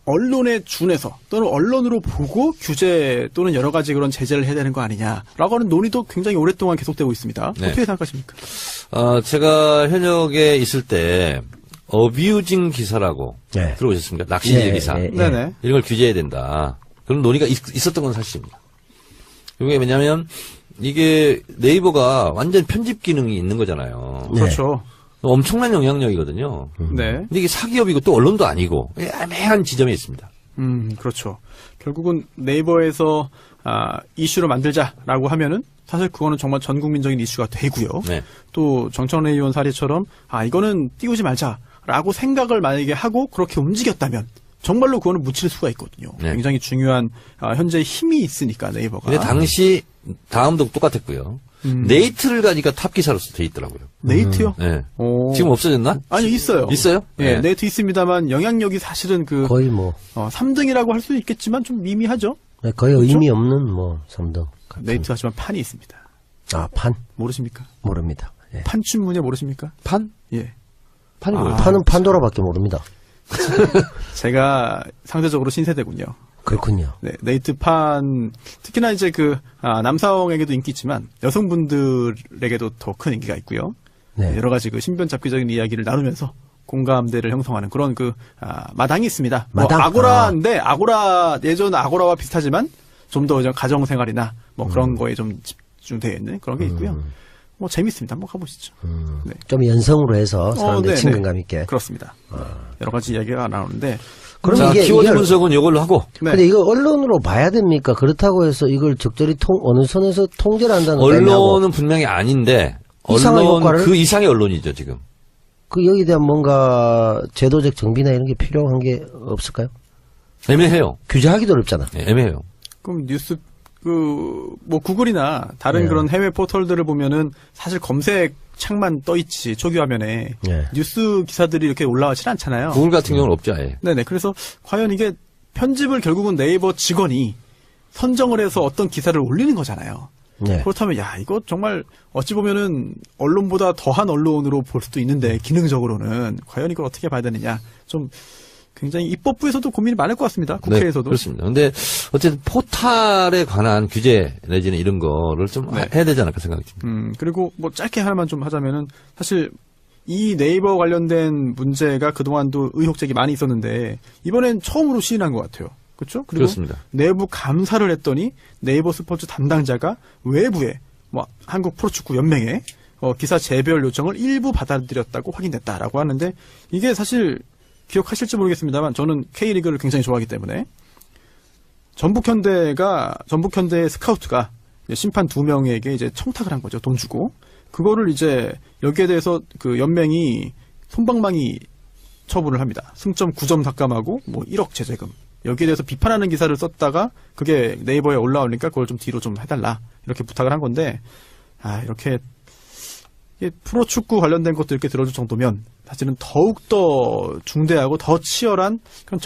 언론에 준해서 또는 언론으로 보고 규제 또는 여러 가지 그런 제재를 해야 되는 거 아니냐라고 하는 논의도 굉장히 오랫동안 계속되고 있습니다. 네. 어떻게 생각하십니까? 제가 현역에 있을 때 어뷰징 기사라고 네. 들어보셨습니까? 낚시질 네, 기사. 네, 네네. 이런 걸 규제해야 된다. 그런 논의가 있었던 건 사실입니다. 이게 왜냐하면 이게 네이버가 완전 편집 기능이 있는 거잖아요. 네. 그렇죠. 엄청난 영향력이거든요. 네. 근데 이게 사기업이고 또 언론도 아니고 애매한 지점이 있습니다. 그렇죠. 결국은 네이버에서 이슈로 만들자라고 하면은 사실 그거는 정말 전 국민적인 이슈가 되고요. 네. 또 정청래 의원 사례처럼 이거는 띄우지 말자라고 생각을 만약에 하고 그렇게 움직였다면 정말로 그거는 묻힐 수가 있거든요. 네. 굉장히 중요한 현재 힘이 있으니까 네이버가. 근데 당시 다음도 똑같았고요. 네이트를 가니까 탑 기사로서 돼 있더라고요. 네이트요? 네. 오. 지금 없어졌나? 아니 있어요. 있어요? 예, 네. 네이트 있습니다만 영향력이 사실은 거의 뭐, 3등이라고 할 수 있겠지만 좀 미미하죠. 네, 거의 그렇죠? 의미 없는 뭐, 3등. 네이트 하지만 판이 있습니다. 아, 판? 모르십니까? 모릅니다. 예. 판춘문예 모르십니까? 판? 예. 판이 뭐예요? 판은 판도라밖에 모릅니다. 제가 상대적으로 신세대군요. 그렇군요. 네, 네이트판 특히나 이제 남성에게도 인기 있지만 여성분들에게도 더 큰 인기가 있고요. 네. 여러 가지 신변 잡기적인 이야기를 나누면서 공감대를 형성하는 그런 마당이 있습니다. 마당? 아고라인데 예전 아고라와 비슷하지만 좀 더 가정 생활이나 뭐 그런 거에 좀 집중되어 있는 그런 게 있고요. 뭐 재밌습니다. 한번 가보시죠. 네. 좀 연성으로 해서 사람들이 네네. 친근감 있게. 그렇습니다. 여러 가지 이야기가 나오는데 그럼 자, 이게 키워드 분석은 이걸로 하고. 네. 근데 이거 언론으로 봐야 됩니까? 그렇다고 해서 이걸 적절히 어느 선에서 통제를 한다는 거 언론은 분명히 아닌데 이상한 언론 효과를? 그 이상의 언론이죠 지금. 여기에 대한 뭔가 제도적 정비나 이런 게 필요한 게 없을까요? 애매해요. 규제하기도 어렵잖아. 네, 애매해요. 그럼 뉴스 뭐 구글이나 다른 네. 그런 해외 포털들을 보면은 사실 검색 창만 떠 있지 초기 화면에 네. 뉴스 기사들이 이렇게 올라오질 않잖아요. 구글 같은 경우는 없죠. 아예. 네네. 그래서 과연 이게 편집을 결국은 네이버 직원이 선정을 해서 어떤 기사를 올리는 거잖아요. 네. 그렇다면 이거 정말 어찌 보면은 언론보다 더한 언론으로 볼 수도 있는데 기능적으로는 과연 이걸 어떻게 봐야 되느냐 좀 굉장히 입법부에서도 고민이 많을 것 같습니다. 국회에서도. 네, 그렇습니다. 근데 어쨌든 포탈에 관한 규제 내지는 이런 거를 좀 네. 해야 되지 않을까 생각이 듭니다. 그리고 뭐 짧게 하나만 좀 하자면은 사실 이 네이버 관련된 문제가 그동안도 의혹 제기 많이 있었는데 이번엔 처음으로 시인한 것 같아요. 그렇죠? 그리고 그렇습니다. 내부 감사를 했더니 네이버 스포츠 담당자가 외부에 뭐 한국 프로축구 연맹에 기사 재별 요청을 일부 받아들였다고 확인됐다라고 하는데 이게 사실 기억하실지 모르겠습니다만 저는 K리그를 굉장히 좋아하기 때문에 전북현대의 스카우트가 심판 2명에게 이제 청탁을 한 거죠. 돈 주고. 그거를 이제 여기에 대해서 연맹이 솜방망이 처분을 합니다. 승점 9점 삭감하고 뭐 1억 제재금. 여기에 대해서 비판하는 기사를 썼다가 그게 네이버에 올라오니까 그걸 좀 뒤로 좀 해달라. 이렇게 부탁을 한 건데 이렇게 프로축구 관련된 것도 이렇게 들어줄 정도면 사실은 더욱더 중대하고 더 치열한 그런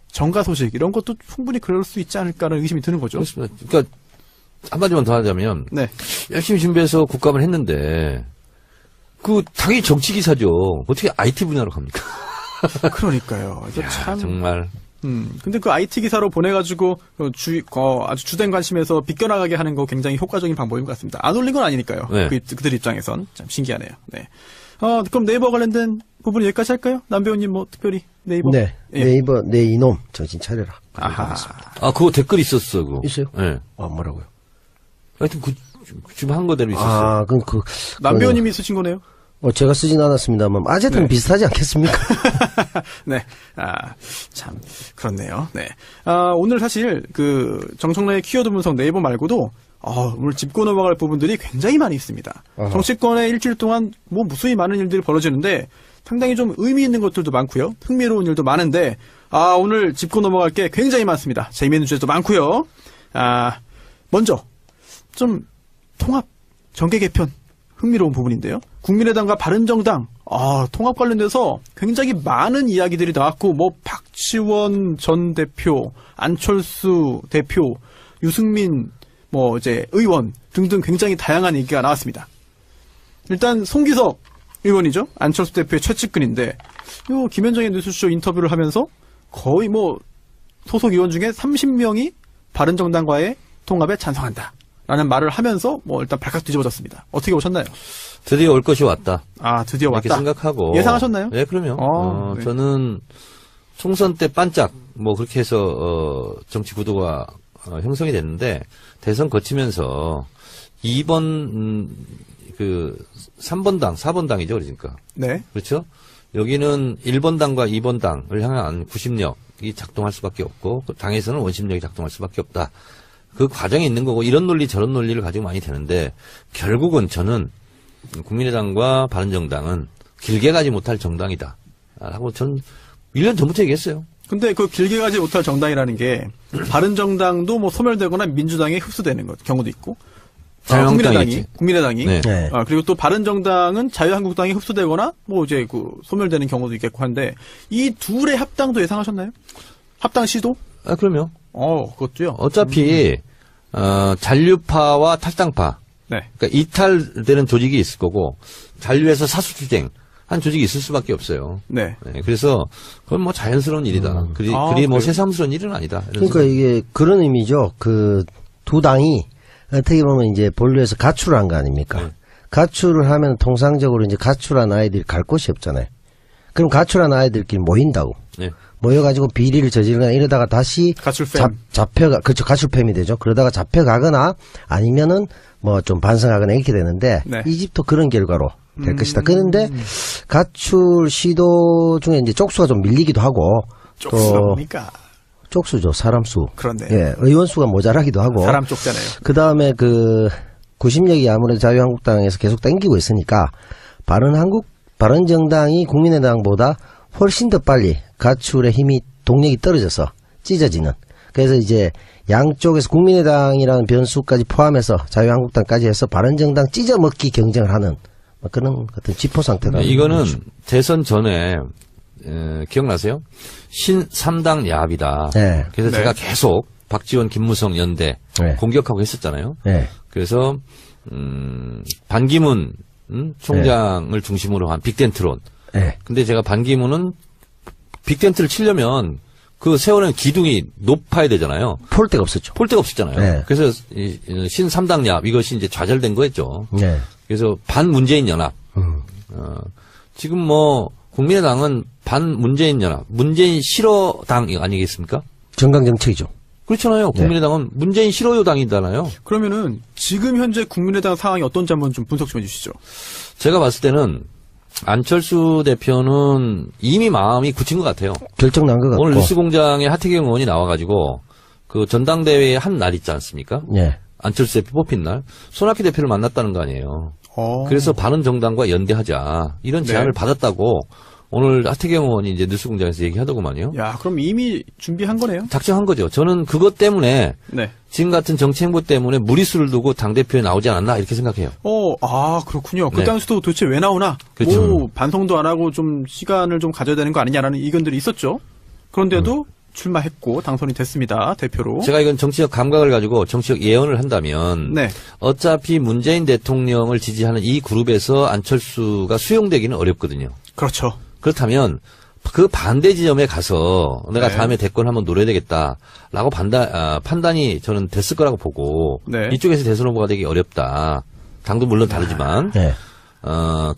정가 소식 이런 것도 충분히 그럴 수 있지 않을까라는 의심이 드는 거죠. 그렇습니다. 그러니까 한마디만 더 하자면 네. 열심히 준비해서 국감을 했는데 당연히 정치 기사죠. 어떻게 IT 분야로 갑니까? 그러니까요. 이게 참 정말. 근데 그 IT 기사로 보내가지고 아주 주된 관심에서 비껴나가게 하는 거 굉장히 효과적인 방법인 것 같습니다. 안 올린 건 아니니까요. 네. 그들 입장에선 참 신기하네요. 네. 그럼 네이버 관련된 부분 여기까지 할까요? 남 배우님 뭐 특별히 네이버. 네. 예. 네이버 내 이놈 정신 차려라. 아하. 그거 댓글 있었어. 그거. 있어요? 네. 뭐라고요? 하여튼 지금 한 거대로 있었어요. 그럼 남 배우님이 쓰신 거네요. 제가 쓰진 않았습니다만 어쨌든 네. 비슷하지 않겠습니까? 네. 참, 그렇네요. 네. 오늘 사실, 정청래의 키워드 분석 네이버 말고도, 오늘 짚고 넘어갈 부분들이 굉장히 많이 있습니다. 어허. 정치권에 일주일 동안 무수히 많은 일들이 벌어지는데, 상당히 좀 의미 있는 것들도 많고요. 흥미로운 일도 많은데 오늘 짚고 넘어갈 게 굉장히 많습니다. 재미있는 주제도 많고요. 먼저 좀 통합 정계 개편 흥미로운 부분인데요. 국민의당과 바른정당 통합 관련돼서 굉장히 많은 이야기들이 나왔고 뭐 박지원 전 대표, 안철수 대표, 유승민 뭐 이제 의원 등등 굉장히 다양한 얘기가 나왔습니다. 일단 송기석 의원이죠. 안철수 대표의 최측근인데 요 김현정의 뉴스쇼 인터뷰를 하면서 거의 뭐 소속 의원 중에 30명이 바른정당과의 통합에 찬성한다. 라는 말을 하면서 뭐 일단 발칵 뒤집어졌습니다. 어떻게 보셨나요? 드디어 올 것이 왔다. 드디어 이렇게 왔다. 생각하고. 예상하셨나요? 네, 그럼요. 네. 저는 총선 때 반짝 뭐 그렇게 해서 정치 구도가 형성이 됐는데 대선 거치면서 2번 3번 당, 4번 당이죠, 그러니까. 네. 그렇죠? 여기는 1번 당과 2번 당을 향한 구심력이 작동할 수밖에 없고 그 당에서는 원심력이 작동할 수밖에 없다. 그 과정이 있는 거고 이런 논리 저런 논리를 가지고 많이 되는데 결국은 저는 국민의당과 바른정당은 길게 가지 못할 정당이다. 라고 전 1년 전부터 얘기했어요. 근데 그 길게 가지 못할 정당이라는 게 바른정당도 뭐 소멸되거나 민주당에 흡수되는 경우도 있고 국민의당이 네. 네. 그리고 또 바른정당은 자유한국당이 흡수되거나 뭐 이제 소멸되는 경우도 있겠고 한데 이 둘의 합당도 예상하셨나요? 합당 시도? 그럼요. 그것도요. 어차피 잔류파와 탈당파, 네. 그러니까 이탈되는 조직이 있을 거고 잔류에서 사수주쟁 한 조직이 있을 수밖에 없어요. 네. 네, 그래서 그건 뭐 자연스러운 일이다. 그리 뭐 그래요? 새삼스러운 일은 아니다. 그러니까 이게 그런 의미죠. 그 두 당이 어떻게 보면 이제 본류에서 가출을 한 거 아닙니까? 네. 가출을 하면 통상적으로 이제 가출한 아이들이 갈 곳이 없잖아요. 그럼 가출한 아이들끼리 모인다고. 네. 모여가지고 비리를 저지르거나 이러다가 다시 가출팸. 그렇죠. 가출팸이 되죠. 그러다가 잡혀가거나 아니면은 뭐 좀 반성하거나 이렇게 되는데 네. 이 집도 그런 결과로 될 것이다. 그런데 가출 시도 중에 이제 쪽수가 좀 밀리기도 하고 쪽수가 뭡니까? 쪽수죠. 사람 수. 그런데 예, 의원 수가 모자라기도 하고. 사람 쪽잖아요. 그다음에 구심력이 아무래도 자유한국당에서 계속 땡기고 있으니까 바른정당이 국민의당보다 훨씬 더 빨리 가출의 힘이 동력이 떨어져서 찢어지는. 그래서 이제 양쪽에서 국민의당이라는 변수까지 포함해서 자유한국당까지 해서 바른정당 찢어먹기 경쟁을 하는 그런 어떤 지포 상태가. 이거는 대선 전에 기억나세요? 신삼당 야합이다. 네. 그래서 네. 제가 계속 박지원, 김무성 연대 네. 공격하고 했었잖아요. 네. 그래서 반기문 총장을 중심으로 한 빅텐트론. 네. 근데 제가 반기문은 빅텐트를 치려면 그 세우는 기둥이 높아야 되잖아요. 폴 데가 없었죠. 폴 데가 없었잖아요. 네. 그래서 신삼당 야합 이것이 이제 좌절된 거였죠. 네. 그래서 반문재인 연합. 지금 뭐 국민의당은 반문재인 연합, 문재인 싫어당 아니겠습니까? 정강정책이죠. 그렇잖아요. 네. 국민의당은 문재인 싫어요 당이잖아요. 그러면은 지금 현재 국민의당 상황이 어떤지 한번 좀 분석 좀 해주시죠. 제가 봤을 때는 안철수 대표는 이미 마음이 굳힌 것 같아요. 결정 난 것 같고. 오늘 뉴스공장에 하태경 의원이 나와가지고 그 전당대회 한 날 있지 않습니까? 네. 안철수 대표 뽑힌 날 손학규 대표를 만났다는 거 아니에요. 그래서 바른정당과 연대하자 이런 제안을 네. 받았다고 오늘 하태경 의원이 이제 뉴스공장에서 얘기하더구만요. 야, 그럼 이미 준비한 거네요. 작정한 거죠. 저는 그것 때문에 네. 지금 같은 정치 행보 때문에 무리수를 두고 당대표에 나오지 않았나 이렇게 생각해요. 그렇군요. 그 네. 당시도 도대체 왜 나오나? 그렇죠. 뭐 반성도 안 하고 좀 시간을 좀 가져야 되는 거 아니냐라는 의견들이 있었죠. 그런데도 출마했고 당선이 됐습니다. 대표로. 제가 이건 정치적 감각을 가지고 정치적 예언을 한다면 네. 어차피 문재인 대통령을 지지하는 이 그룹에서 안철수가 수용되기는 어렵거든요. 그렇죠. 그렇다면 그 반대 지점에 가서 내가 네. 다음에 대권 한번 노려야 되겠다라고 판단이 저는 됐을 거라고 보고 네. 이쪽에서 대선 후보가 되기 어렵다. 당도 물론 다르지만 네.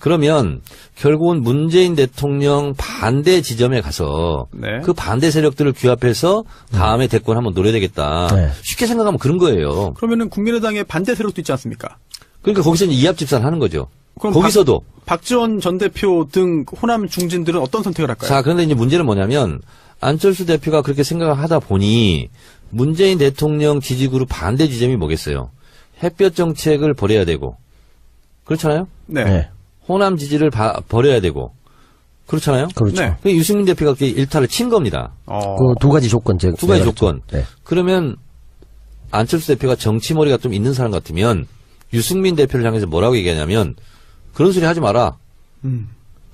그러면 결국은 문재인 대통령 반대 지점에 가서 네. 그 반대 세력들을 규합해서 다음에 대권 한번 노려야 되겠다. 네. 쉽게 생각하면 그런 거예요. 그러면은 국민의당의 반대 세력도 있지 않습니까? 그러니까 거기서 이제 이합집산 하는 거죠. 그럼 거기서도. 박지원 전 대표 등 호남 중진들은 어떤 선택을 할까요? 자, 그런데 이제 문제는 뭐냐면 안철수 대표가 그렇게 생각을 하다 보니 문재인 대통령 지지그룹 반대 지점이 뭐겠어요? 햇볕 정책을 버려야 되고. 그렇잖아요? 네. 네. 호남 지지를 버려야 되고. 그렇잖아요. 그렇죠. 네. 그 유승민 대표가 그 일탈을 친 겁니다. 그 두 가지 조건 두 가지 내렸죠. 조건. 네. 그러면 안철수 대표가 정치머리가 좀 있는 사람 같으면 유승민 대표를 향해서 뭐라고 얘기하냐면 그런 소리 하지 마라.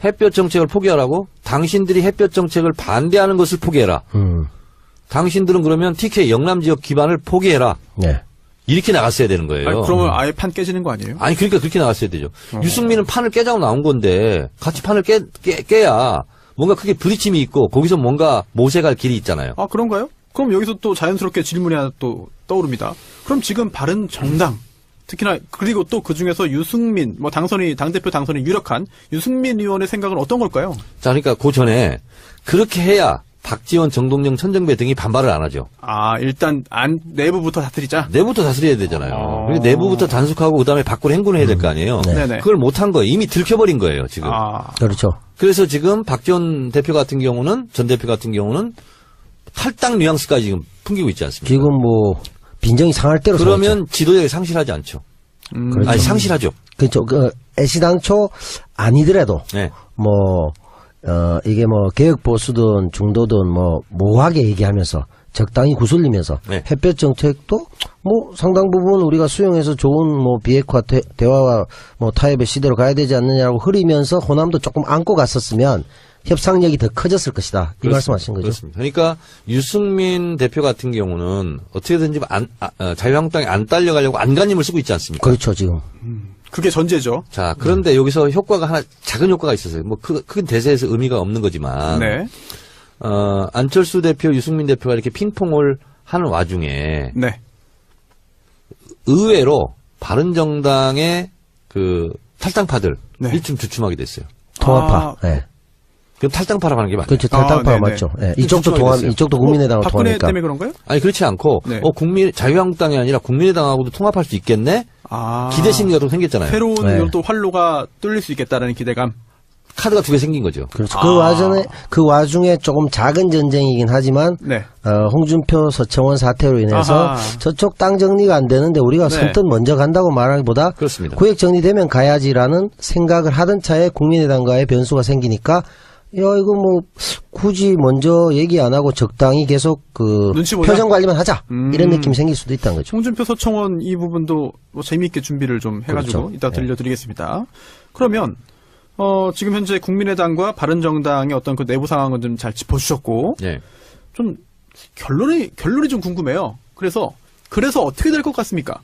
햇볕 정책을 포기하라고? 당신들이 햇볕 정책을 반대하는 것을 포기해라. 당신들은 그러면 TK 영남 지역 기반을 포기해라. 네. 이렇게 나갔어야 되는 거예요. 아니, 그러면 아예 판 깨지는 거 아니에요? 아니, 그러니까 그렇게 나갔어야 되죠. 유승민은 판을 깨자고 나온 건데 같이 판을 깨야 뭔가 크게 부딪힘이 있고 거기서 뭔가 모색할 길이 있잖아요. 아, 그런가요? 그럼 여기서 또 자연스럽게 질문이 하나 또 떠오릅니다. 그럼 지금 바른 정당, 특히나 그리고 또 그 중에서 유승민, 뭐 당대표 당선이 유력한 유승민 의원의 생각은 어떤 걸까요? 자, 그러니까 그 전에 그렇게 해야 박지원, 정동영, 천정배 등이 반발을 안 하죠. 아, 일단 내부부터 다스리자. 내부부터 다스려야 되잖아요. 그리고 내부부터 단속하고 그다음에 밖으로 행군을 해야 될 거 아니에요. 네네. 그걸 못한 거예요. 이미 들켜버린 거예요, 지금. 아, 그렇죠. 그래서 지금 박지원 대표 같은 경우는, 전 대표 같은 경우는 탈당 뉘앙스까지 지금 풍기고 있지 않습니까? 지금 뭐 빈정이 상할 대로 그러면 지도력이 상실하지 않죠. 그렇죠. 아니, 상실하죠. 그렇죠. 애시당초 아니더라도 네. 이게 뭐 개혁 보수든 중도든 뭐 모호하게 얘기하면서 적당히 구슬리면서 네. 햇볕 정책도 뭐 상당 부분 우리가 수용해서 좋은 뭐 비핵화 대화와 뭐 타협의 시대로 가야 되지 않느냐고 흐리면서 호남도 조금 안고 갔었으면 협상력이 더 커졌을 것이다. 이 말씀하신 거죠. 그렇습니다. 그러니까 유승민 대표 같은 경우는 어떻게든지 자유한국당에 안 딸려가려고 안간힘을 쓰고 있지 않습니까? 그렇죠, 지금. 그게 전제죠. 자, 그런데 여기서 효과가 하나, 작은 효과가 있었어요. 뭐, 큰 대세에서 의미가 없는 거지만. 네. 안철수 대표, 유승민 대표가 이렇게 핑퐁을 하는 와중에. 네. 의외로 바른정당의 그 탈당파들이 네. 좀 주춤하게 됐어요. 통합파. 예. 그럼 탈당파라고 하는 게 맞나요? 그렇죠. 탈당파가 네네. 맞죠. 예. 이쪽도 그렇죠. 통합, 됐어요. 이쪽도 국민의당하고 박근혜 통하니까. 때문에 그런가요? 아니, 그렇지 않고, 네. 자유한국당이 아니라 국민의당하고도 통합할 수 있겠네? 아. 기대 심리가 좀 생겼잖아요. 새로운 네. 또 활로가 뚫릴 수 있겠다라는 기대감. 카드가 두 개 생긴 거죠. 그렇죠. 아. 그 와중에 조금 작은 전쟁이긴 하지만, 네. 홍준표, 서청원 사태로 인해서 아하. 저쪽 땅 정리가 안 되는데 우리가 네. 선뜻 먼저 간다고 말하기보다 그렇습니다. 구획 정리되면 가야지라는 생각을 하던 차에 국민의당과의 변수가 생기니까 이거 뭐 굳이 먼저 얘기 안 하고 적당히 계속 그 눈치 보자. 표정 관리만 하자 이런 느낌이 생길 수도 있다는 거죠. 홍준표 서청원 이 부분도 뭐 재미있게 준비를 좀 해가지고 그렇죠. 이따 들려드리겠습니다. 그러면 지금 현재 국민의당과 바른정당의 어떤 그 내부 상황은 좀 잘 짚어주셨고 네. 좀 결론이 좀 궁금해요. 그래서 어떻게 될 것 같습니까?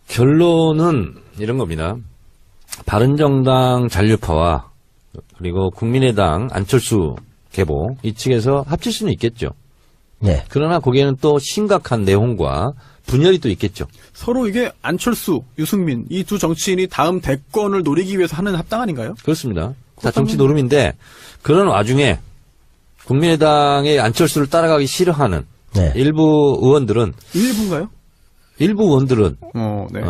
결론은 이런 겁니다. 바른정당 잔류파와 그리고 국민의당 안철수 계보 이 측에서 합칠 수는 있겠죠. 네. 그러나 거기에는 또 심각한 내홍과 분열이 또 있겠죠. 서로 이게 안철수, 유승민 이 두 정치인이 다음 대권을 노리기 위해서 하는 합당 아닌가요? 그렇습니다. 다 정치 노름인데 그런 와중에 국민의당의 안철수를 따라가기 싫어하는 네. 일부 의원들은 네.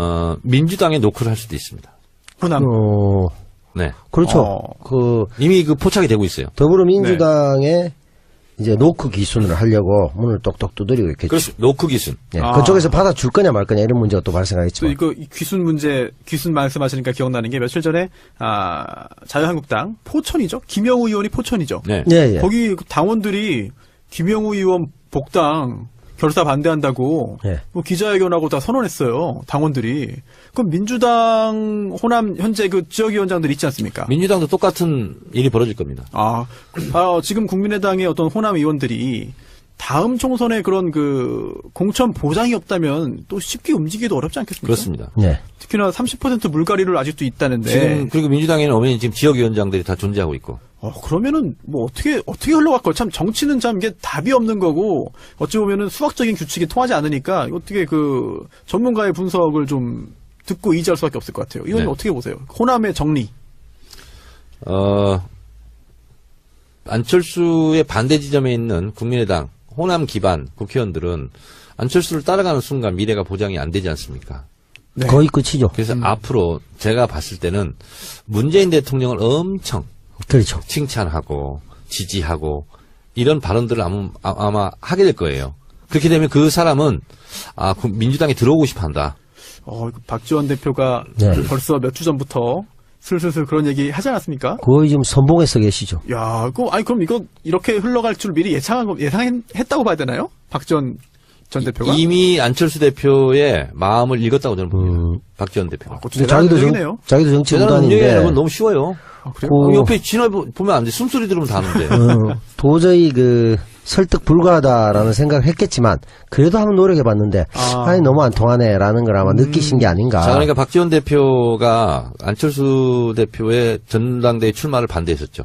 민주당에 노크를 할 수도 있습니다. 호남. 네. 그렇죠. 이미 그 포착이 되고 있어요. 더불어민주당의 이제 노크 기순을 하려고 문을 똑똑 두드리고 있겠죠. 그렇습니다. 노크 기순. 네. 그쪽에서 받아줄 거냐 말 거냐 이런 문제가 또 또 발생하겠지만. 이거 귀순 말씀하시니까 기억나는 게 며칠 전에 자유한국당 포천이죠. 김영우 의원이 포천이죠. 네. 예, 예. 거기 당원들이 김영우 의원 복당 결사 반대한다고 예. 뭐 기자회견하고 다 선언했어요. 당원들이. 그럼 민주당 호남 현재 그 지역위원장들 있지 않습니까? 민주당도 똑같은 일이 벌어질 겁니다. 지금 국민의당의 어떤 호남 의원들이 다음 총선에 그런 그 공천 보장이 없다면 또 쉽게 움직이기도 어렵지 않겠습니까? 그렇습니다. 네. 특히나 30% 물갈이를 아직도 있다는데. 지금 그리고 민주당에는 오면 지금 지역위원장들이 다 존재하고 있고. 그러면은 뭐 어떻게 흘러갈까요? 참 정치는 참 이게 답이 없는 거고 어찌 보면은 수학적인 규칙이 통하지 않으니까 어떻게 그 전문가의 분석을 좀 듣고 이해할 수밖에 없을 것 같아요. 이건 네. 어떻게 보세요? 호남의 정리. 안철수의 반대 지점에 있는 국민의당 호남 기반 국회의원들은 안철수를 따라가는 순간 미래가 보장이 안 되지 않습니까? 네. 거의 끝이죠. 그래서 앞으로 제가 봤을 때는 문재인 대통령을 엄청 그렇죠. 칭찬하고 지지하고 이런 발언들을 아마 하게 될 거예요. 그렇게 되면 그 사람은 민주당에 들어오고 싶어 한다. 박지원 대표가 네. 벌써 몇 주 전부터 슬슬 그런 얘기 하지 않았습니까? 거의 지금 선봉에서 계시죠. 야, 그럼 이거 이렇게 흘러갈 줄 미리 예상했다고 봐야 되나요? 박지원 전 대표가? 이미 안철수 대표의 마음을 읽었다고 저는 봅니다. 박지원 대표가. 그것도 근데 대단한 능력이네요. 자기도 정치 대단한 무단인데 능력이라는 건 너무 쉬워요. 아, 그래요? 옆에 지나 보면 안 돼. 숨소리 들으면 다 아는데. 도저히 설득 불가하다라는 생각을 했겠지만 그래도 한번 노력해봤는데 아니 너무 안 통하네라는 걸 아마 느끼신 게 아닌가. 자, 그러니까 박지원 대표가 안철수 대표의 전당대회 출마를 반대했었죠.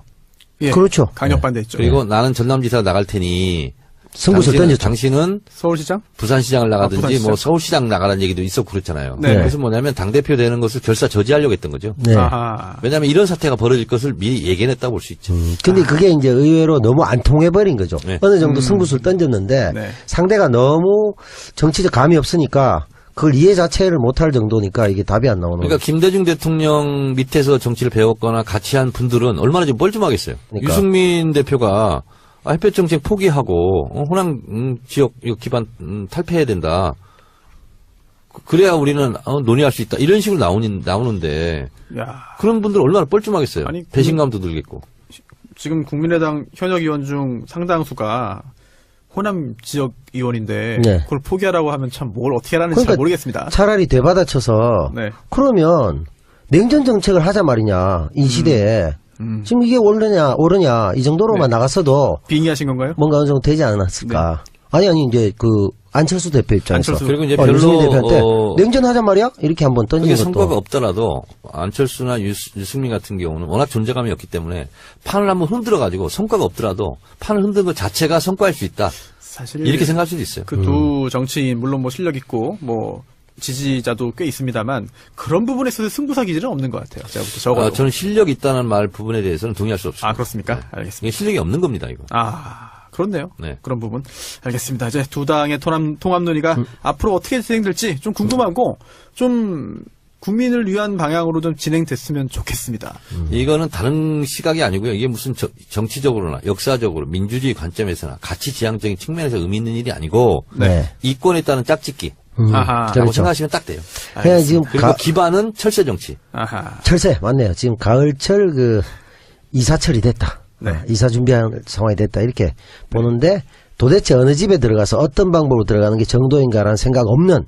예, 그렇죠. 강력 반대했죠. 그리고 나는 전남지사 나갈 테니 승부수 던졌죠. 당신은 서울시장? 부산시장을 나가든지 부산시장. 뭐 서울시장 나가라는 얘기도 있었고 그렇잖아요. 네. 그래서 뭐냐면 당대표 되는 것을 결사 저지하려고 했던 거죠. 네. 아하. 왜냐하면 이런 사태가 벌어질 것을 미리 예견했다고 볼 수 있죠. 근데 그게 이제 의외로 너무 안 통해버린 거죠. 네. 어느 정도 승부수를 던졌는데 네. 상대가 너무 정치적 감이 없으니까 그걸 이해 자체를 못할 정도니까 이게 답이 안 나오는 그러니까 거죠. 김대중 대통령 밑에서 정치를 배웠거나 같이 한 분들은 얼마나 좀 뻘쭘하겠어요. 그러니까. 유승민 대표가 햇볕 정책 포기하고 호남 지역 기반 탈퇴해야 된다. 그래야 우리는 논의할 수 있다. 이런 식으로 나오는데 야, 그런 분들 얼마나 뻘쭘하겠어요. 아니, 배신감도 들겠고. 지금 국민의당 현역 의원 중 상당수가 호남 지역 의원인데 네. 그걸 포기하라고 하면 참 뭘 어떻게 하라는지 잘 그러니까 모르겠습니다. 차라리 되받아쳐서 네. 그러면 냉전 정책을 하자 말이냐 이 시대에 지금 이게 옳으냐 이 정도로만 네. 나갔어도 빙의하신 건가요? 뭔가 어느 정도 되지 않았을까. 아니 이제 안철수 대표 입장에서 안철수. 그리고 이제 유승민 별로 대표한테 냉전하자 말이야 이렇게 한번 던진 그게 것도 성과가 없더라도 안철수나 유승민 같은 경우는 워낙 존재감이 없기 때문에 판을 한번 흔들어 가지고 성과가 없더라도 판을 흔드는 것 자체가 성과일 수 있다. 사실 이렇게 생각할 수도 있어요. 그 두 정치인 물론 뭐 실력 있고 뭐 지지자도 꽤 있습니다만 그런 부분에 있어서 승부사 기질은 없는 것 같아요. 제가 적어도. 저는 실력이 있다는 말 부분에 대해서는 동의할 수 없습니다. 아 그렇습니까? 알겠습니다. 이게 실력이 없는 겁니다, 이거. 그렇네요. 네. 그런 부분. 알겠습니다. 이제 두 당의 통합 논의가 앞으로 어떻게 진행될지 좀 궁금하고 좀 국민을 위한 방향으로 좀 진행됐으면 좋겠습니다. 이거는 다른 시각이 아니고요. 이게 무슨 정치적으로나 역사적으로 민주주의 관점에서나 가치 지향적인 측면에서 의미 있는 일이 아니고 네. 이권에 따른 짝짓기 아하. 라고 그렇죠. 생각하시면 딱 돼요. 그냥 지금 그리고 기반은 철새 정치. 아하. 철새 맞네요. 지금 가을철 이사철이 됐다. 네. 이사 준비한 상황이 됐다 이렇게 보는데 도대체 어느 집에 들어가서 어떤 방법으로 들어가는 게 정도인가라는 생각 없는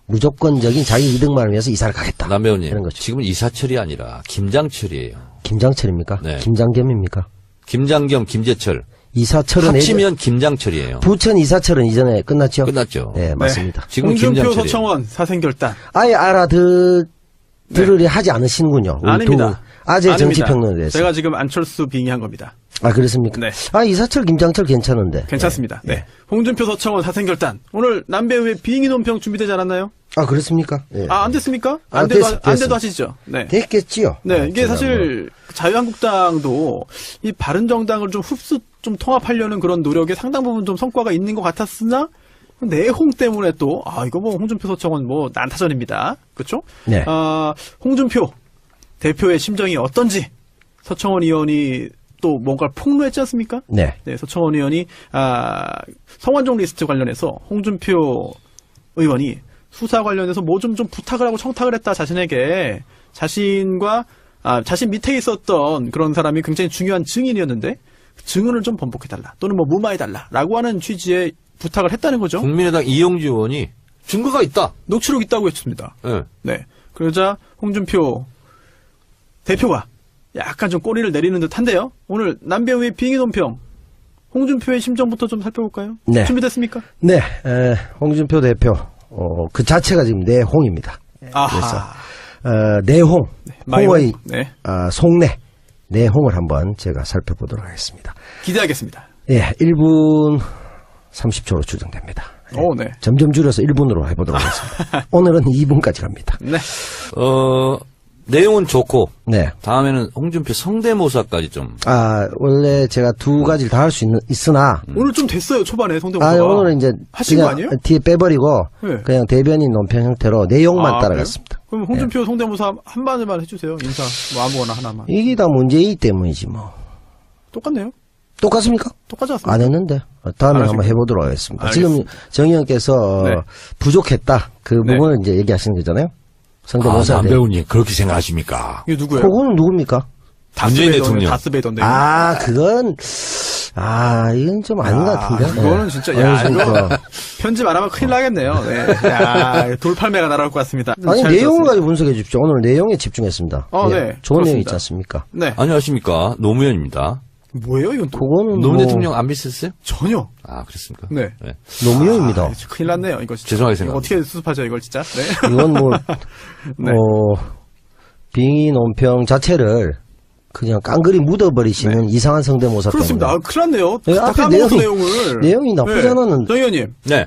무조건적인 자기 이득만을 위해서 이사를 가겠다. 남 배우님, 이런 거죠. 지금은 이사철이 아니라 김장철이에요. 김장철입니까? 네. 김장겸입니까? 김장겸, 김재철. 이사철은 합치면 김장철이에요. 부천 이사철은 이전에 끝났죠? 끝났죠. 네, 맞습니다. 지금 홍준표 김장철이에요. 서청원 사생결단. 아예 들으려 하지 않으시는군요. 우리 아닙니다. 아재 아닙니다. 정치평론에 대해서. 제가 지금 안철수 빙의한 겁니다. 아, 그렇습니까? 네. 이사철, 김장철 괜찮은데. 괜찮습니다. 네. 홍준표 서청원 사생결단. 오늘 남배우의 빙의 논평 준비되지 않았나요? 아, 그렇습니까? 예. 안 됐습니까? 아, 안 돼도 됐어. 하시죠. 네. 됐겠지요. 네, 이게 제가 사실 자유한국당도 이 바른정당을 좀 통합하려는 그런 노력에 상당 부분 좀 성과가 있는 것 같았으나 내홍 때문에 또 이거 뭐 홍준표 서청원 뭐 난타전입니다. 그렇죠? 네. 홍준표 대표의 심정이 어떤지 서청원 의원이 또 뭔가 폭로했지 않습니까? 네. 네, 서청원 의원이 성완종 리스트 관련해서 홍준표 의원이 수사 관련해서 뭐 좀 부탁을 하고 청탁을 했다 자신에게 자신과 자신 밑에 있었던 그런 사람이 굉장히 중요한 증인이었는데 그 증언을 좀 번복해달라 또는 뭐 무마해달라라고 하는 취지의 부탁을 했다는 거죠. 국민의당 이용주 의원이 증거가 있다. 녹취록 있다고 했습니다. 네. 네. 그러자 홍준표 대표가 약간 좀 꼬리를 내리는 듯한데요. 오늘 남배우의 빙의 논평 홍준표의 심정부터 좀 살펴볼까요? 네. 준비됐습니까? 네. 홍준표 대표, 그 자체가 지금 내홍입니다. 아하. 내홍, 마이홍. 홍의 네. 속내, 내홍을 한번 제가 살펴보도록 하겠습니다. 기대하겠습니다. 예, 1분 30초로 추정됩니다. 예, 오, 네. 점점 줄여서 1분으로 해보도록 하겠습니다. 오늘은 2분까지 갑니다. 네. 내용은 좋고 네. 다음에는 홍준표 성대모사까지 좀. 원래 제가 두 가지를 다 할 수 있으나, 오늘 좀 됐어요, 초반에 성대모사가. 오늘은 이제 하신 거 그냥 아니에요? 뒤에 빼버리고, 네. 그냥 대변인 논평 형태로 내용만 따라갔습니다. 그럼 홍준표 성대모사 한 마디만 해주세요. 인사, 뭐 아무거나 하나만. 이게 다 문제이기 때문이지 뭐. 똑같네요. 똑같습니까? 똑같지 않습니까? 안 했는데. 다음에 안 한번 하시고. 해보도록 하겠습니다. 알겠습니다. 지금 정 의원께서 네. 부족했다. 그 네. 부분을 이제 얘기하시는 거잖아요. 성대모사. 남배우님 그렇게 생각하십니까? 이게 누구예요? 그거는 누굽니까? 문재인 대통령. 다스베이더인데. 이건 좀 아닌 것 같은데. 그거는 진짜, 이거 편집 안 하면 큰일 나겠네요. 네. 야, 돌팔매가 날아올 것 같습니다. 아니, 잘 내용을 들었습니다. 가지고 분석해 주십시오. 오늘 내용에 집중했습니다. 네. 좋은 내용 그렇습니다. 있지 않습니까? 네. 안녕하십니까. 노무현입니다. 뭐예요, 이건 또? 그거는 노무현 대통령 안 비슷했어요? 전혀. 아, 그렇습니까? 네. 노무현입니다. 큰일 났네요, 이거 진짜. 죄송하게 이거 생각합니다. 어떻게 수습하죠, 이걸 진짜? 네. 이건 네. 빙의 논평 자체를 그냥 깡그리 묻어버리시는 이상한 성대모사 그렇습니다. 때문에. 큰일 났네요. 네, 다 앞에 까먹었어, 내용이- 내용을. 내용이 나쁘지 않았는데. 정 의원님. 네.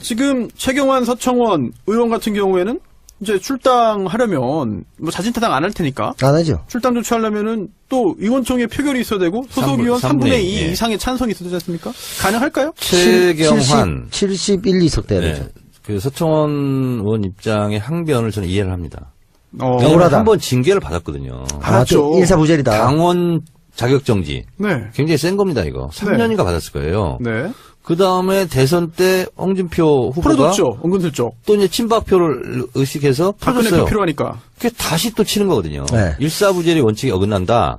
지금 최경환 서청원 의원 같은 경우에는 이제 출당하려면 뭐 자진타당 안 할 테니까 안 하죠. 출당 조치하려면은 또 의원총회 표결이 있어야 되고 소속 의원 3분의 2 예. 이상의 찬성이 있어야 되지 않습니까? 가능할까요? 최경환. 71, 2석 돼야 네. 되죠. 그 서청원 의원 입장의 항변을 저는 이해를 합니다. 왜냐면 억울하다. 한번 징계를 받았거든요. 알았죠. 일사부절이다. 당원 자격정지. 네. 굉장히 센 겁니다, 이거. 3년인가 받았을 거예요. 네. 그 다음에 대선 때 홍준표 후보가 풀어줬죠. 은근슬쩍. 또 이제 친박표를 의식해서 박근혜 풀어줬어요. 표 필요하니까. 그게 다시 또 치는 거거든요. 네. 일사부절의 원칙이 어긋난다.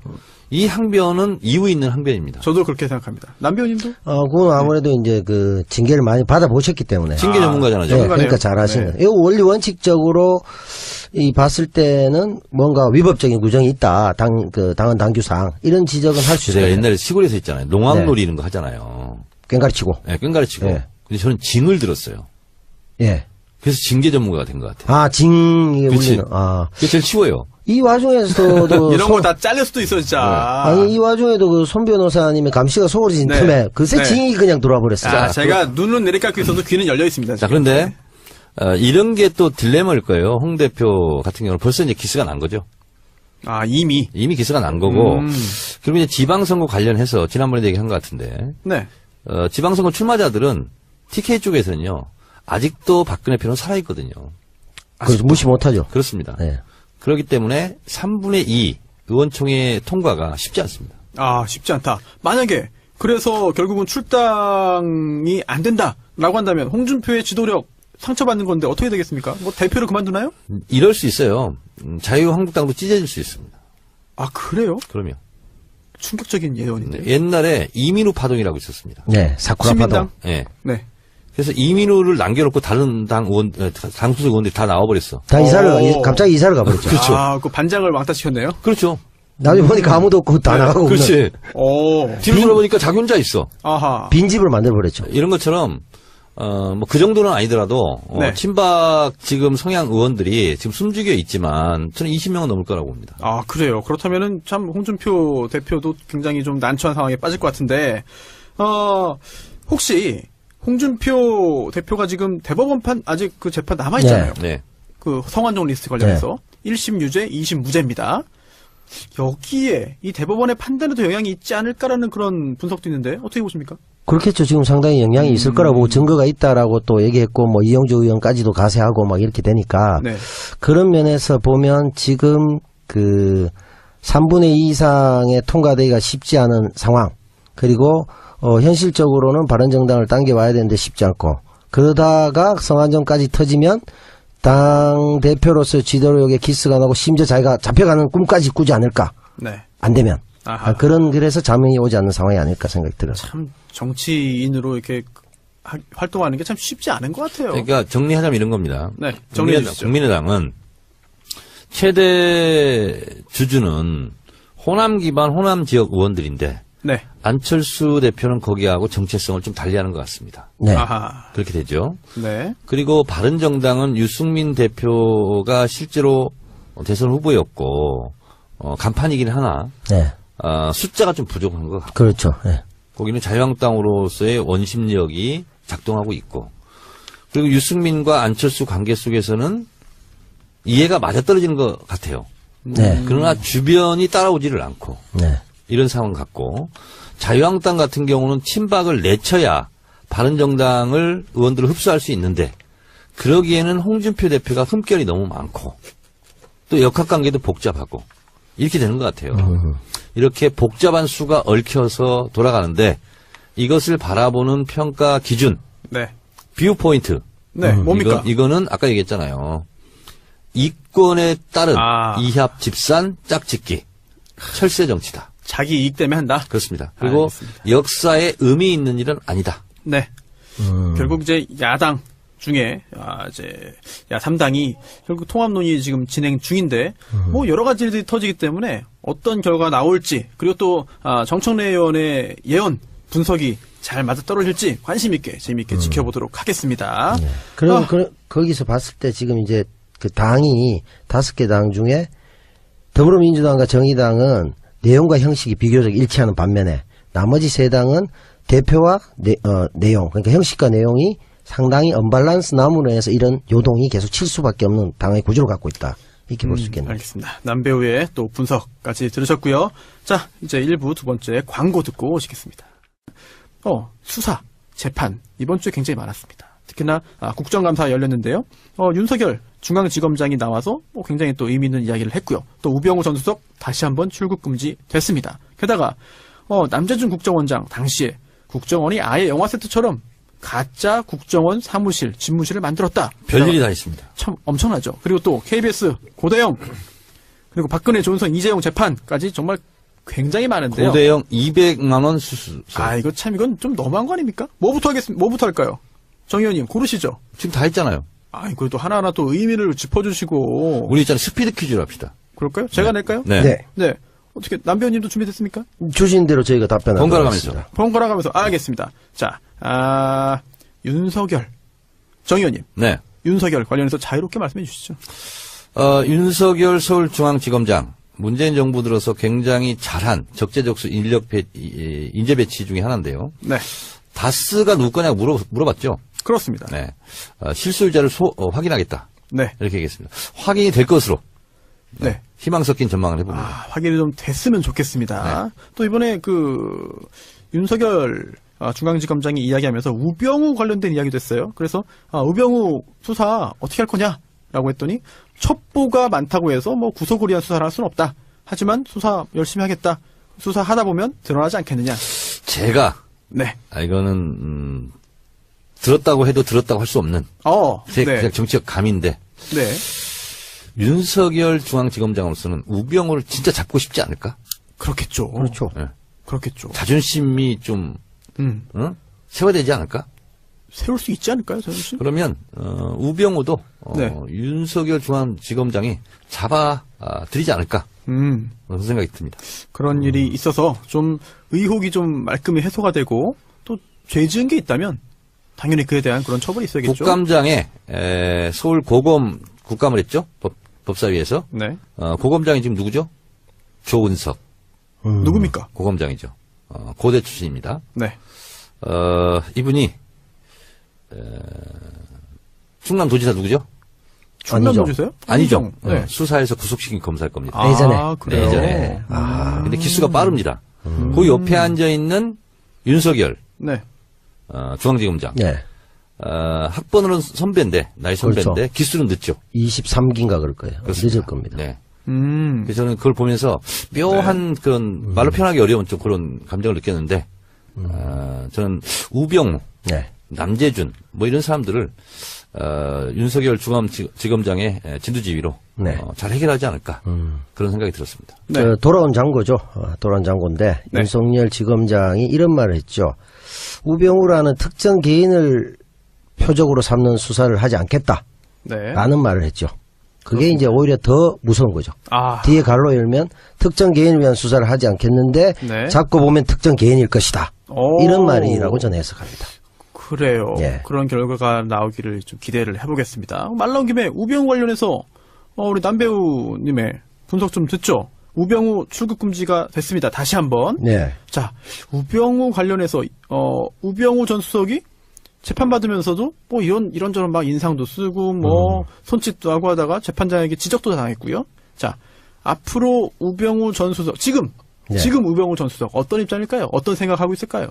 이 항변은 이유 있는 항변입니다. 저도 그렇게 생각합니다. 남배우님도? 그건 아무래도 이제 그 징계를 많이 받아보셨기 때문에. 징계 전문가잖아요. 네, 전문가네요. 그러니까 잘하시는. 네. 이거 원리 원칙적으로 봤을 때는 뭔가 위법적인 구정이 있다. 당헌 당규상 이런 지적은 할 수 제가 있어요. 옛날에 시골에서 있잖아요. 농악놀이 이런 거 하잖아요. 꽹가리치고. 네, 꽹가리치고. 네. 근데 저는 징을 들었어요. 예. 그래서 징계 전문가가 된 것 같아요. 징이 그치. 울리는. 그게 제일 쉬워요. 이 와중에서도 이런 거 다 잘릴 수도 있어, 진짜. 아니 이 와중에도 그 손 변호사님의 감시가 소홀해진 네. 틈에 그새 네. 징이 그냥 들어와 버렸어요. 자, 제가 눈은 내리깎고 있어도 귀는 열려 있습니다. 자, 지금. 그런데, 이런 게 또 딜레마일 거예요. 홍 대표 같은 경우는 벌써 이제 기스가 난 거죠. 이미. 이미 기스가 난 거고. 음. 그리고 이제 지방선거 관련해서 지난번에 얘기한 것 같은데, 네. 지방선거 출마자들은 TK 쪽에서는요, 아직도 박근혜 표는 살아있거든요. 그래서 무시 못하죠. 그렇습니다. 네. 그렇기 때문에 3분의 2 의원총회 통과가 쉽지 않습니다. 쉽지 않다. 만약에 그래서 결국은 출당이 안 된다라고 한다면 홍준표의 지도력 상처받는 건데 어떻게 되겠습니까? 뭐 대표를 그만두나요? 이럴 수 있어요. 자유한국당도 찢어질 수 있습니다. 그래요? 그러면 충격적인 예언인데. 옛날에 이민우 파동이라고 있었습니다. 네, 사쿠라 파동. 신민당? 예. 네. 그래서 이민우를 남겨놓고 다른 당 의원, 당 소속 의원들이 다 나와버렸어. 다 갑자기 이사를 가버렸죠. 그렇죠. 그 반장을 왕따시켰네요. 그렇죠. 나중에 보니까 아무도 없고 다 나가고 없는 그렇지. 뒤로 돌아보니까 자기 혼자 있어. 아하. 빈집을 만들어버렸죠. 이런 것처럼 뭐 그 정도는 아니더라도 네. 친박 지금 성향 의원들이 지금 숨죽여 있지만 저는 20명은 넘을 거라고 봅니다. 그래요. 그렇다면은 참 홍준표 대표도 굉장히 좀 난처한 상황에 빠질 것 같은데, 혹시 홍준표 대표가 지금 대법원판 아직 그 재판 남아있잖아요. 네. 그 성완종 리스트 관련해서 1심 유죄, 2심 무죄입니다. 여기에 이 대법원의 판단에도 영향이 있지 않을까라는 그런 분석도 있는데 어떻게 보십니까? 그렇겠죠. 지금 상당히 영향이 있을 거라고 보고 증거가 있다라고 또 얘기했고 뭐 이영주 의원까지도 가세하고 막 이렇게 되니까 네. 그런 면에서 보면 지금 그 3분의 2 이상의 통과되기가 쉽지 않은 상황 그리고 현실적으로는 바른정당을 당겨와야 되는데 쉽지 않고 그러다가 성안정까지 터지면 당 대표로서 지도력에 기스가 나고 심지어 자기가 잡혀가는 꿈까지 꾸지 않을까. 네. 안 되면. 아하. 그래서 자명이 오지 않는 상황이 아닐까 생각이 들어요. 참 정치인으로 이렇게 활동하는 게 참 쉽지 않은 것 같아요. 그러니까 정리하자면 이런 겁니다. 네, 정리해 주시죠. 국민의당은 최대 주주는 호남 기반 호남 지역 의원들인데 네. 안철수 대표는 거기하고 정체성을 좀 달리하는 것 같습니다. 네. 아하. 그렇게 되죠. 네. 그리고 바른정당은 유승민 대표가 실제로 대선 후보였고 간판이긴 하나 네. 숫자가 좀 부족한 것 같고 그렇죠. 네. 거기는 자유한국당으로서의 원심력이 작동하고 있고 그리고 유승민과 안철수 관계 속에서는 이해가 맞아떨어지는 것 같아요. 네. 그러나 주변이 따라오지를 않고 네. 이런 상황 같고 자유한국당 같은 경우는 친박을 내쳐야 바른정당을 의원들을 흡수할 수 있는데 그러기에는 홍준표 대표가 흠결이 너무 많고 또 역학관계도 복잡하고 이렇게 되는 것 같아요. 이렇게 복잡한 수가 얽혀서 돌아가는데 이것을 바라보는 평가 기준, 네. 뷰 포인트. 네. 뭡니까? 이거는 아까 얘기했잖아요. 이권에 따른 아. 이합 집산 짝짓기 철새 정치다. 자기 이익 때문에 한다. 그렇습니다. 그리고 알겠습니다. 역사에 의미 있는 일은 아니다. 네. 결국 이제 야당 중에 이제 야3당이 결국 통합 논의 지금 진행 중인데 뭐 여러 가지 일들이 터지기 때문에 어떤 결과가 나올지 그리고 또 정청래 의원의 예언 분석이 잘 맞아떨어질지 관심 있게 재미있게 지켜보도록 하겠습니다. 네. 그럼 거기서 봤을 때 지금 이제 그 당이 5개 당 중에 더불어민주당과 정의당은 내용과 형식이 비교적 일치하는 반면에 나머지 3당은 대표와 내용 그러니까 형식과 내용이 상당히 언밸런스 남으로 해서 이런 요동이 계속 칠 수밖에 없는 당의 구조를 갖고 있다. 이렇게 볼 수 있겠네요. 알겠습니다. 남배우의 또 분석까지 들으셨고요. 자, 이제 1부 두 번째 광고 듣고 오시겠습니다. 수사, 재판 이번 주에 굉장히 많았습니다. 특히나 국정감사 열렸는데요. 윤석열 중앙지검장이 나와서 굉장히 또 의미 있는 이야기를 했고요. 또 우병우 전 수석 다시 한번 출국 금지 됐습니다. 게다가 남재준 국정원장 당시에 국정원이 아예 영화 세트처럼 가짜 국정원 사무실, 집무실을 만들었다. 별일이 다 있습니다. 참 엄청나죠. 그리고 또 KBS 고대영 그리고 박근혜 조은선 이재용 재판까지 정말 굉장히 많은데요. 고대영 200만 원 수수. 이건 좀 너무한 거 아닙니까? 뭐부터 할까요? 정 의원님 고르시죠. 지금 다 했잖아요. 그래도 하나하나 또 의미를 짚어주시고. 우리 있잖아요. 스피드 퀴즈로 합시다. 그럴까요? 제가 낼까요? 네. 네. 어떻게 남배우님도 준비됐습니까? 주신 대로 저희가 답변을 번갈아 가면서. 번갈아 가면서 알겠습니다. 자, 윤석열 정 의원님. 네. 윤석열 관련해서 자유롭게 말씀해 주시죠. 윤석열 서울중앙지검장 문재인 정부 들어서 굉장히 잘한 적재적소 인재 배치 중에 하나인데요. 네. 다스가 누구 거냐고 물어봤죠. 그렇습니다. 네. 실소유자를 확인하겠다. 네. 이렇게 얘기했습니다. 확인이 될 것으로. 네. 희망 섞인 전망을 해봅니다. 확인이 좀 됐으면 좋겠습니다. 네. 또 이번에 윤석열 중앙지검장이 이야기하면서 우병우 관련된 이야기도 했어요. 그래서 우병우 수사 어떻게 할 거냐라고 했더니 첩보가 많다고 해서 뭐 구속을 위한 수사를 할 수는 없다. 하지만 수사 열심히 하겠다. 수사하다 보면 드러나지 않겠느냐. 제가 네. 이거는 들었다고 해도 들었다고 할 수 없는 네. 그냥 정치적 감인데 네. 윤석열 중앙지검장으로서는 우병우를 진짜 잡고 싶지 않을까? 그렇겠죠. 그렇죠. 네. 그렇겠죠. 자존심이 좀 세워되지 않을까? 세울 수 있지 않을까요, 자존심? 그러면 우병우도 네. 윤석열 중앙지검장이 잡아 드리지 않을까? 그런 생각이 듭니다. 그런 일이 있어서 좀 의혹이 좀 말끔히 해소가 되고 또 죄 지은 게 있다면 당연히 그에 대한 그런 처벌이 있어야겠죠. 국감장에 서울 고검 국감을 했죠. 법사위에서. 네. 고검장이 지금 누구죠? 조은석. 누굽니까? 고검장이죠. 고대 출신입니다. 네. 이분이 충남도지사 누구죠? 충남도지사요? 아니죠. 네. 수사에서 구속시킨 검사일 겁니다. 예전에. 그래요? 예전에. 근데 기수가 빠릅니다. 그 옆에 앉아있는 윤석열 네. 중앙지검장. 네. 학번으로는 선배인데, 나이 선배인데, 그렇죠. 기수는 늦죠. 23기인가 그럴 거예요. 그렇습니다. 늦을 겁니다. 네. 음. 그래서 저는 그걸 보면서 묘한 그런 말로 표현하기 어려운 좀 그런 감정을 느꼈는데, 저는 우병우, 네. 남재준, 뭐 이런 사람들을, 윤석열 중앙지검장의 진두지휘로, 네. 잘 해결하지 않을까. 그런 생각이 들었습니다. 네. 돌아온 장고죠. 돌아온 장고인데 네. 윤석열 지검장이 이런 말을 했죠. 우병우라는 특정 개인을 표적으로 삼는 수사를 하지 않겠다. 네. 라는 말을 했죠. 그게 이제 오히려 더 무서운 거죠. 뒤에 갈로 열면 특정 개인을 위한 수사를 하지 않겠는데 네. 잡고 보면 특정 개인일 것이다. 오. 이런 말이라고 저는 해석합니다. 그래요. 예. 그런 결과가 나오기를 좀 기대를 해보겠습니다. 말 나온 김에 우병우 관련해서 우리 남배우님의 분석 좀 듣죠. 우병우 출국 금지가 됐습니다. 다시 한번. 네. 자, 우병우 관련해서 우병우 전 수석이 재판받으면서도 뭐 이런저런 막 인상도 쓰고 뭐 손짓도 하고 하다가 재판장에게 지적도 당했고요. 자, 앞으로 우병우 전 수석 지금 우병우 전 수석 어떤 입장일까요? 어떤 생각하고 있을까요?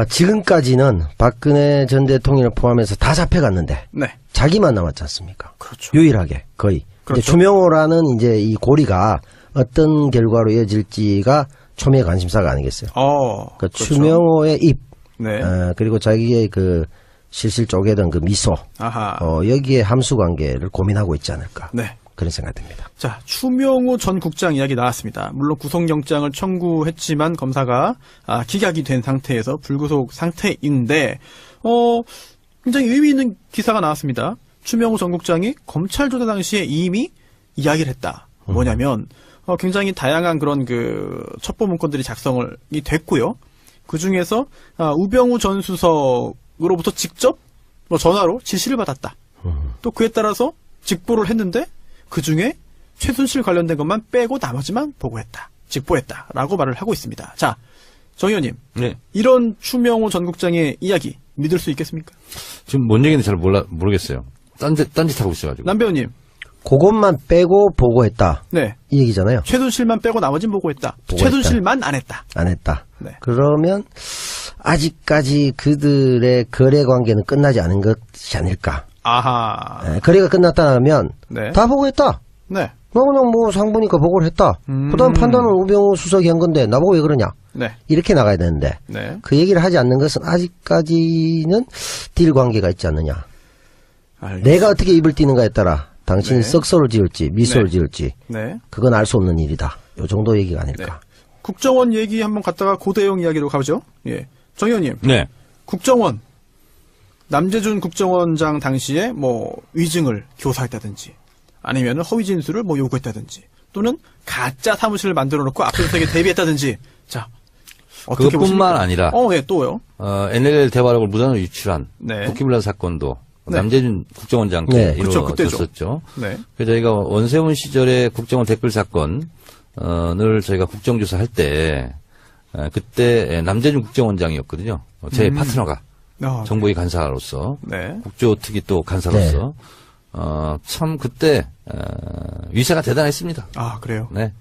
지금까지는 박근혜 전 대통령을 포함해서 다 잡혀갔는데 네. 자기만 남았지 않습니까? 그렇죠. 유일하게 거의. 그렇죠. 이제 추명호라는 이제 이 고리가 어떤 결과로 이어질지가 초미의 관심사가 아니겠어요. 그러니까 그렇죠. 추명호의 입, 네. 그리고 자기의 그 실실 쪼개던 그 미소, 아하. 여기에 함수 관계를 고민하고 있지 않을까. 네. 그런 생각이 듭니다. 자, 추명호 전 국장 이야기 나왔습니다. 물론 구속영장을 청구했지만 검사가 기각이 된 상태에서 불구속 상태인데 굉장히 의미 있는 기사가 나왔습니다. 추명호 전 국장이 검찰 조사 당시에 이미 이야기를 했다. 뭐냐면 굉장히 다양한 그런 그 첩보 문건들이 작성이 됐고요. 그 중에서 우병우 전 수석으로부터 직접 전화로 지시를 받았다. 또 그에 따라서 직보를 했는데 그 중에 최순실 관련된 것만 빼고 나머지만 보고했다. 직보했다라고 말을 하고 있습니다. 자, 정 의원님. 네. 이런 추명호 전 국장의 이야기 믿을 수 있겠습니까? 지금 뭔 얘기인지 잘 모르겠어요. 딴짓 하고 있어가지고. 남 배우님. 그것만 빼고 보고했다. 네. 이 얘기잖아요. 최순실만 빼고 나머진 보고했다. 보고했다. 최순실만 안 했다. 안 했다. 네. 그러면 아직까지 그들의 거래 관계는 끝나지 않은 것이 아닐까. 아하. 예, 거래가 끝났다면 네. 다 보고했다. 네. 나 그냥 뭐 상보니까 보고를 했다. 그다음 판단은 우병우 수석이 한 건데 나보고 왜 그러냐. 네. 이렇게 나가야 되는데 네. 그 얘기를 하지 않는 것은 아직까지는 딜 관계가 있지 않느냐. 알겠습니다. 내가 어떻게 입을 띄는가에 따라 당신이 네. 썩소를 지을지 미소를 네. 지을지 네. 그건 알 수 없는 일이다. 요 정도 얘기가 아닐까. 국정원 얘기 한번 갔다가 고대영 이야기로 가보죠. 예. 정 의원님. 네. 국정원. 남재준 국정원장 당시에 뭐 위증을 교사했다든지 아니면 허위 진술을 뭐 요구했다든지 또는 가짜 사무실을 만들어 놓고 압수수색에 대비했다든지 자 어떻게 그것뿐만 보십니까? 아니라 예, 또요. NLL 대화록을 무단으로 유출한 네. 국기문란 사건도 네. 남재준 국정원장께 네. 그쵸, 그때죠. 이루어졌었죠. 네. 그래서 저희가 원세훈 시절에 국정원 댓글 사건을 저희가 국정조사할 때 그때 남재준 국정원장이었거든요. 제 파트너가 정보위 간사로서 네. 국조특위 또 간사로서 참 그때 위세가 대단했습니다. 아, 그래요. 네.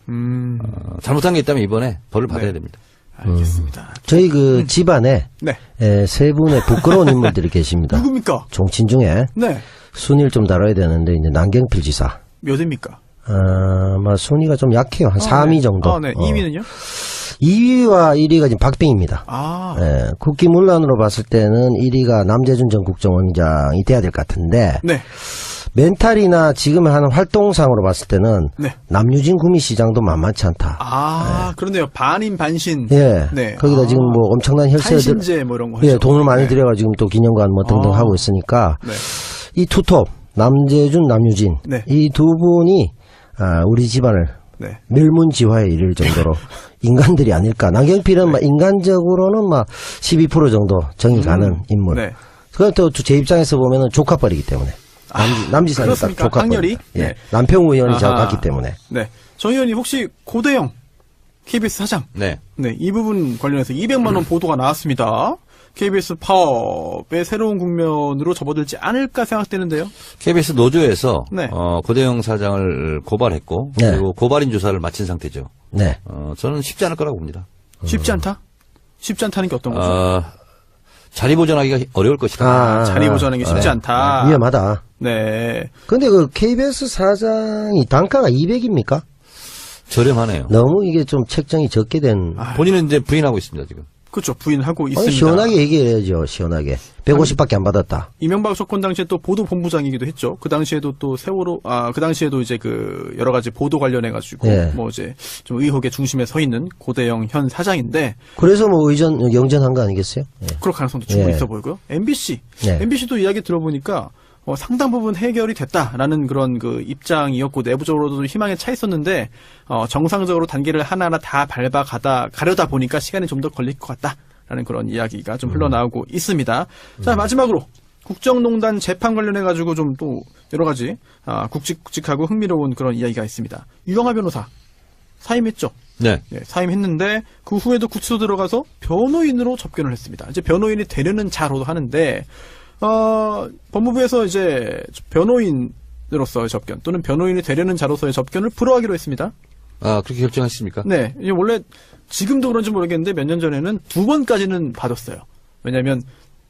잘못한 게 있다면 이번에 벌을 받아야 네. 됩니다. 알겠습니다. 저희 그 집안에 네. 세 분의 부끄러운 인물들이 계십니다. 누굽니까? 종친 중에 네. 순위를 좀 다뤄야 되는데 이제 남경필 지사. 몇입니까? 아마 순위가 좀 약해요. 한 3위 네. 정도. 네. 2위는요? 2위와 1위가 지금 박빙입니다. 아. 국기문란으로 봤을 때는 1위가 남재준 전 국정원장이 돼야 될 것 같은데 네. 멘탈이나 지금 하는 활동상으로 봤을 때는 네. 남유진 구미시장도 만만치 않다. 그런데요. 반인 반신. 예. 네. 거기다 지금 뭐 엄청난 혈세들 한신제 뭐 이런 거 하죠. 예, 돈을 많이 네. 들여가 지금 또 기념관 뭐 등등 하고 있으니까 네. 이 투톱 남재준 남유진 네. 이 두 분이 우리 집안을 네. 멸문지화에 이를 정도로 인간들이 아닐까. 남경필은 막 인간적으로는 막 12% 정도 정이 가는 인물. 네. 그것도 제 입장에서 보면은 조카뻘이기 때문에. 남지사니까 그렇습니까? 조카뻘. 학렬이? 예. 네. 남평우 의원이 제가 아하. 갔기 때문에. 네. 정 의원님 혹시 고대영 KBS 사장. 네. 네. 이 부분 관련해서 200만 원 보도가 나왔습니다. KBS 파업의 새로운 국면으로 접어들지 않을까 생각되는데요. KBS 노조에서 네. 고대영 사장을 고발했고 네. 그리고 고발인 조사를 마친 상태죠. 네. 저는 쉽지 않을 거라고 봅니다. 쉽지 않다? 쉽지 않다는 게 어떤 거죠? 자리 보존하기가 어려울 것이다. 자리 보존하는 게 쉽지 않다. 위험하다. 네. 근데 그 KBS 사장이 단가가 200입니까? 저렴하네요. 너무 이게 좀 책정이 적게 된. 본인은 이제 부인하고 있습니다 지금. 그렇죠. 부인하고 아니, 있습니다. 시원하게 얘기해야죠. 시원하게. 150밖에 안 받았다. 이명박 정권 당시에 또 보도본부장이기도 했죠. 그 당시에도 또 세월호, 그 당시에도 이제 여러 가지 보도 관련해가지고, 네. 뭐 이제 좀 의혹의 중심에 서 있는 고대영 현 사장인데, 그래서 뭐 영전한 거 아니겠어요? 예. 그럴 가능성도 충분히 예. 있어 보이고요. MBC. 네. MBC도 이야기 들어보니까, 상당 부분 해결이 됐다라는 그런 그 입장이었고, 내부적으로도 희망에 차 있었는데, 정상적으로 단계를 하나하나 다 가려다 보니까 시간이 좀 더 걸릴 것 같다. 라는 그런 이야기가 좀 흘러나오고 있습니다. 자, 마지막으로 국정농단 재판 관련해가지고 좀 또 여러 가지 굵직굵직하고 흥미로운 그런 이야기가 있습니다. 유영하 변호사 사임했죠. 네. 네, 사임했는데 그 후에도 구치소 들어가서 변호인으로 접견을 했습니다. 이제 변호인이 되려는 자로도 하는데 법무부에서 이제 변호인으로서의 접견 또는 변호인이 되려는 자로서의 접견을 불허하기로 했습니다. 그렇게 결정하셨습니까? 네, 이게 원래 지금도 그런지 모르겠는데 몇 년 전에는 2번까지는 받았어요. 왜냐하면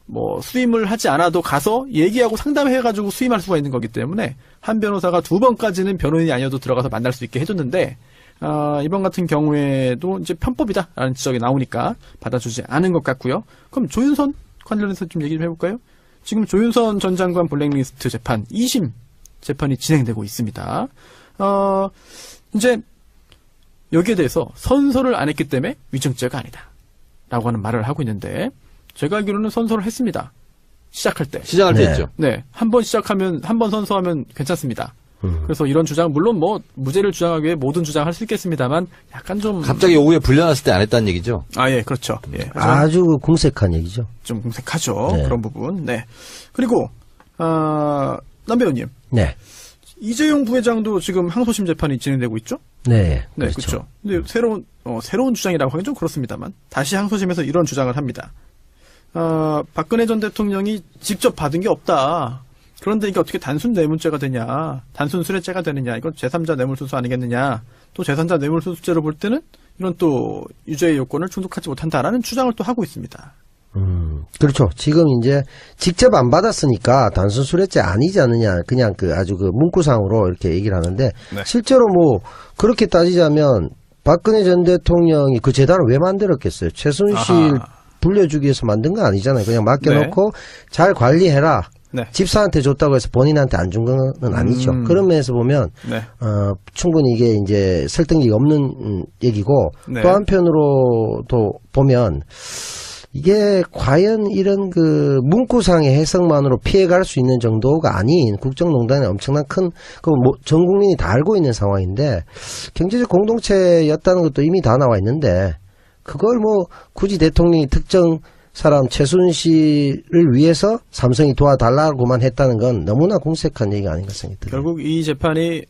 뭐 수임을 하지 않아도 가서 얘기하고 상담해가지고 수임할 수가 있는 거기 때문에 한 변호사가 2번까지는 변호인이 아니어도 들어가서 만날 수 있게 해줬는데 이번 같은 경우에도 이제 편법이다라는 지적이 나오니까 받아주지 않은 것 같고요. 그럼 조윤선 관련해서 좀 얘기 좀 해볼까요? 지금 조윤선 전 장관 블랙리스트 재판 2심 재판이 진행되고 있습니다. 이제 여기에 대해서 선서를 안 했기 때문에 위증죄가 아니다 라고 하는 말을 하고 있는데, 제가 알기로는 선서를 했습니다. 시작할 때. 시작할 때 네. 했죠. 네. 한 번 시작하면, 한 번 선서하면 괜찮습니다. 그래서 이런 주장, 물론 뭐, 무죄를 주장하기 위해 모든 주장을 할 수 있겠습니다만, 약간 좀. 갑자기 오후에 불려놨을 때 안 했다는 얘기죠. 아, 예, 그렇죠. 예. 아주 궁색한 얘기죠. 좀 궁색하죠. 네. 그런 부분. 네. 그리고, 남 배우님. 네. 이재용 부회장도 지금 항소심 재판이 진행되고 있죠? 네. 네, 그렇죠. 근데 새로운 주장이라고 하긴 좀 그렇습니다만, 다시 항소심에서 이런 주장을 합니다. 박근혜 전 대통령이 직접 받은 게 없다. 그런데 이게 어떻게 단순 뇌물죄가 되냐, 단순 수뢰죄가 되느냐, 이건 제3자 뇌물수수 아니겠느냐, 또 제3자 뇌물수수죄로 볼 때는 이런 또 유죄의 요건을 충족하지 못한다라는 주장을 또 하고 있습니다. 그렇죠. 지금 이제 직접 안 받았으니까 단순 수뢰죄 아니지 않느냐, 그냥 아주 문구상으로 이렇게 얘기를 하는데, 네. 실제로 뭐 그렇게 따지자면 박근혜 전 대통령이 그 재단을 왜 만들었겠어요? 최순실 아하. 불려주기 위해서 만든 거 아니잖아요. 그냥 맡겨놓고 잘 관리해라. 네. 집사한테 줬다고 해서 본인한테 안 준 건 아니죠. 그런 면에서 보면 네. 충분히 이게 이제 설득력이 없는 얘기고, 네. 또 한편으로도 보면 이게 과연 이런 문구상의 해석만으로 피해갈 수 있는 정도가 아닌 국정농단의 엄청난 전 국민이 다 알고 있는 상황인데, 경제적 공동체였다는 것도 이미 다 나와 있는데, 그걸 뭐 굳이 대통령이 특정 사람 최순실을 위해서 삼성이 도와달라고만 했다는 건 너무나 궁색한 얘기가 아닌가 생각이 들어요. 결국 이 재판이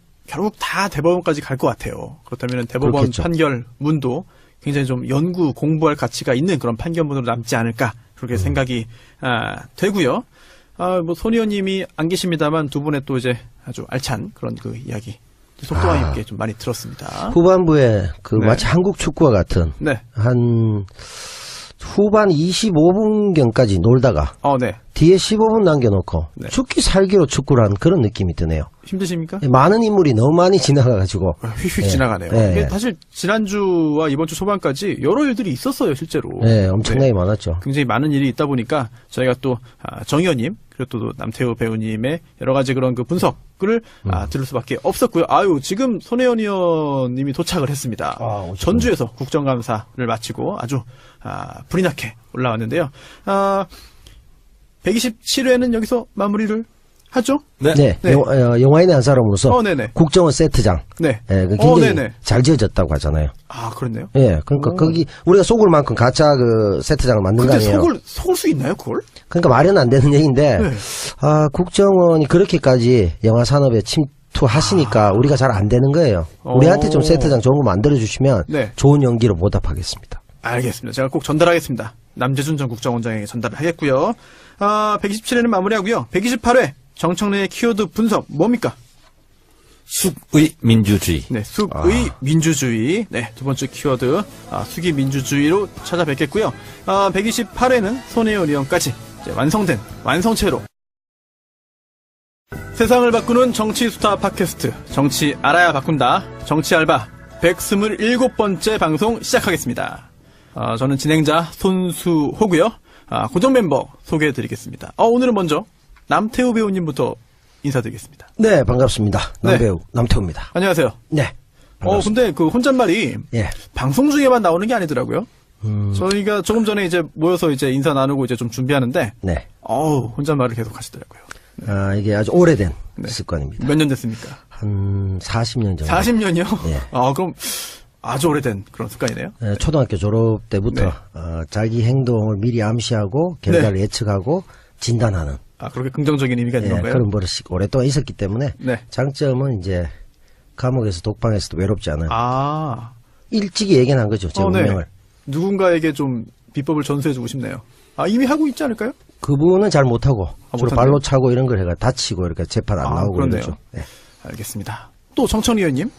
다 대법원까지 갈 것 같아요. 그렇다면 대법원 그렇겠죠. 판결문도 굉장히 좀 공부할 가치가 있는 그런 판결문으로 남지 않을까, 그렇게 생각이 되고요. 뭐 손 의원님이 안 계십니다만 두 분의 또 이제 아주 알찬 그런 이야기 속도감 있게 좀 많이 들었습니다. 후반부에 네. 마치 한국 축구와 같은 네. 한 후반 25분경까지 놀다가 네. 뒤에 15분 남겨놓고 네. 죽기 살기로 축구를 한 그런 느낌이 드네요. 힘드십니까? 많은 인물이 너무 많이 지나가가지고 휙휙 네. 지나가네요. 네. 이게 사실 지난주와 이번 주 초반까지 여러 일들이 있었어요, 실제로. 네, 엄청나게 네. 많았죠. 굉장히 많은 일이 있다 보니까 저희가 또 정 의원님, 그리고 또 남태우 배우님의 여러 가지 그런 분석을 들을 수밖에 없었고요. 지금 손혜원 의원님이 도착을 했습니다. 오셨군요. 전주에서 국정감사를 마치고 아주 불이 나게 올라왔는데요. 127회는 여기서 마무리를 하죠? 네. 네, 네. 영화인의 한 사람으로서 네네. 국정원 세트장 네. 굉장히 네네. 잘 지어졌다고 하잖아요. 그렇네요. 예, 그러니까 거기 우리가 속을 만큼 가짜 세트장을 만든 거 근데 아니에요. 속을 수 있나요, 그걸? 그러니까 말은 안 되는 얘기인데, 네. 국정원이 그렇게까지 영화 산업에 침투하시니까 우리가 잘 안 되는 거예요. 우리한테 좀 세트장 좋은 거 만들어주시면 네. 좋은 연기로 보답하겠습니다. 알겠습니다. 제가 꼭 전달하겠습니다. 남재준 전 국정원장에게 전달을 하겠고요. 127회는 마무리하고요. 128회 정청래의 키워드 분석 뭡니까? 숙의 민주주의. 네, 숙의 민주주의. 네, 두 번째 키워드 숙의 민주주의로 찾아뵙겠고요. 128회는 손혜원 의원까지 이제 완성된 완성체로 세상을 바꾸는 정치 수다 팟캐스트 정치 알아야 바꾼다. 정치 알바 127번째 방송 시작하겠습니다. 저는 진행자 손수호고요. 고정 멤버 소개해드리겠습니다. 오늘은 먼저 남태우 배우님부터 인사드리겠습니다. 네, 반갑습니다. 네. 남배우 남태우입니다. 안녕하세요. 네. 반갑습니다. 근데 그 혼잣말이 예. 방송 중에만 나오는 게 아니더라고요. 저희가 조금 전에 이제 모여서 이제 인사 나누고 이제 좀 준비하는데, 네. 혼잣말을 계속 하시더라고요. 이게 아주 오래된 네. 습관입니다. 몇 년 됐습니까? 한 40년 정도. 40년이요? 예. 그럼 아주 오래된 그런 습관이네요. 초등학교 졸업 때부터 네. 자기 행동을 미리 암시하고 결과를 예측하고 진단하는 그렇게 긍정적인 의미가 있는 건가요? 그런 버릇이 오랫동안 있었기 때문에 네. 장점은 이제 감옥에서 독방에서도 외롭지 않은 일찍이 예견한 거죠. 제 운명을. 네. 누군가에게 좀 비법을 전수해주고 싶네요. 이미 하고 있지 않을까요? 그분은 잘 못하고 주로 못한대요? 발로 차고 이런 걸 해가 다치고 이렇게 재판 안 나오고 그렇네요. 그러죠. 네. 알겠습니다. 또 정청리 의원님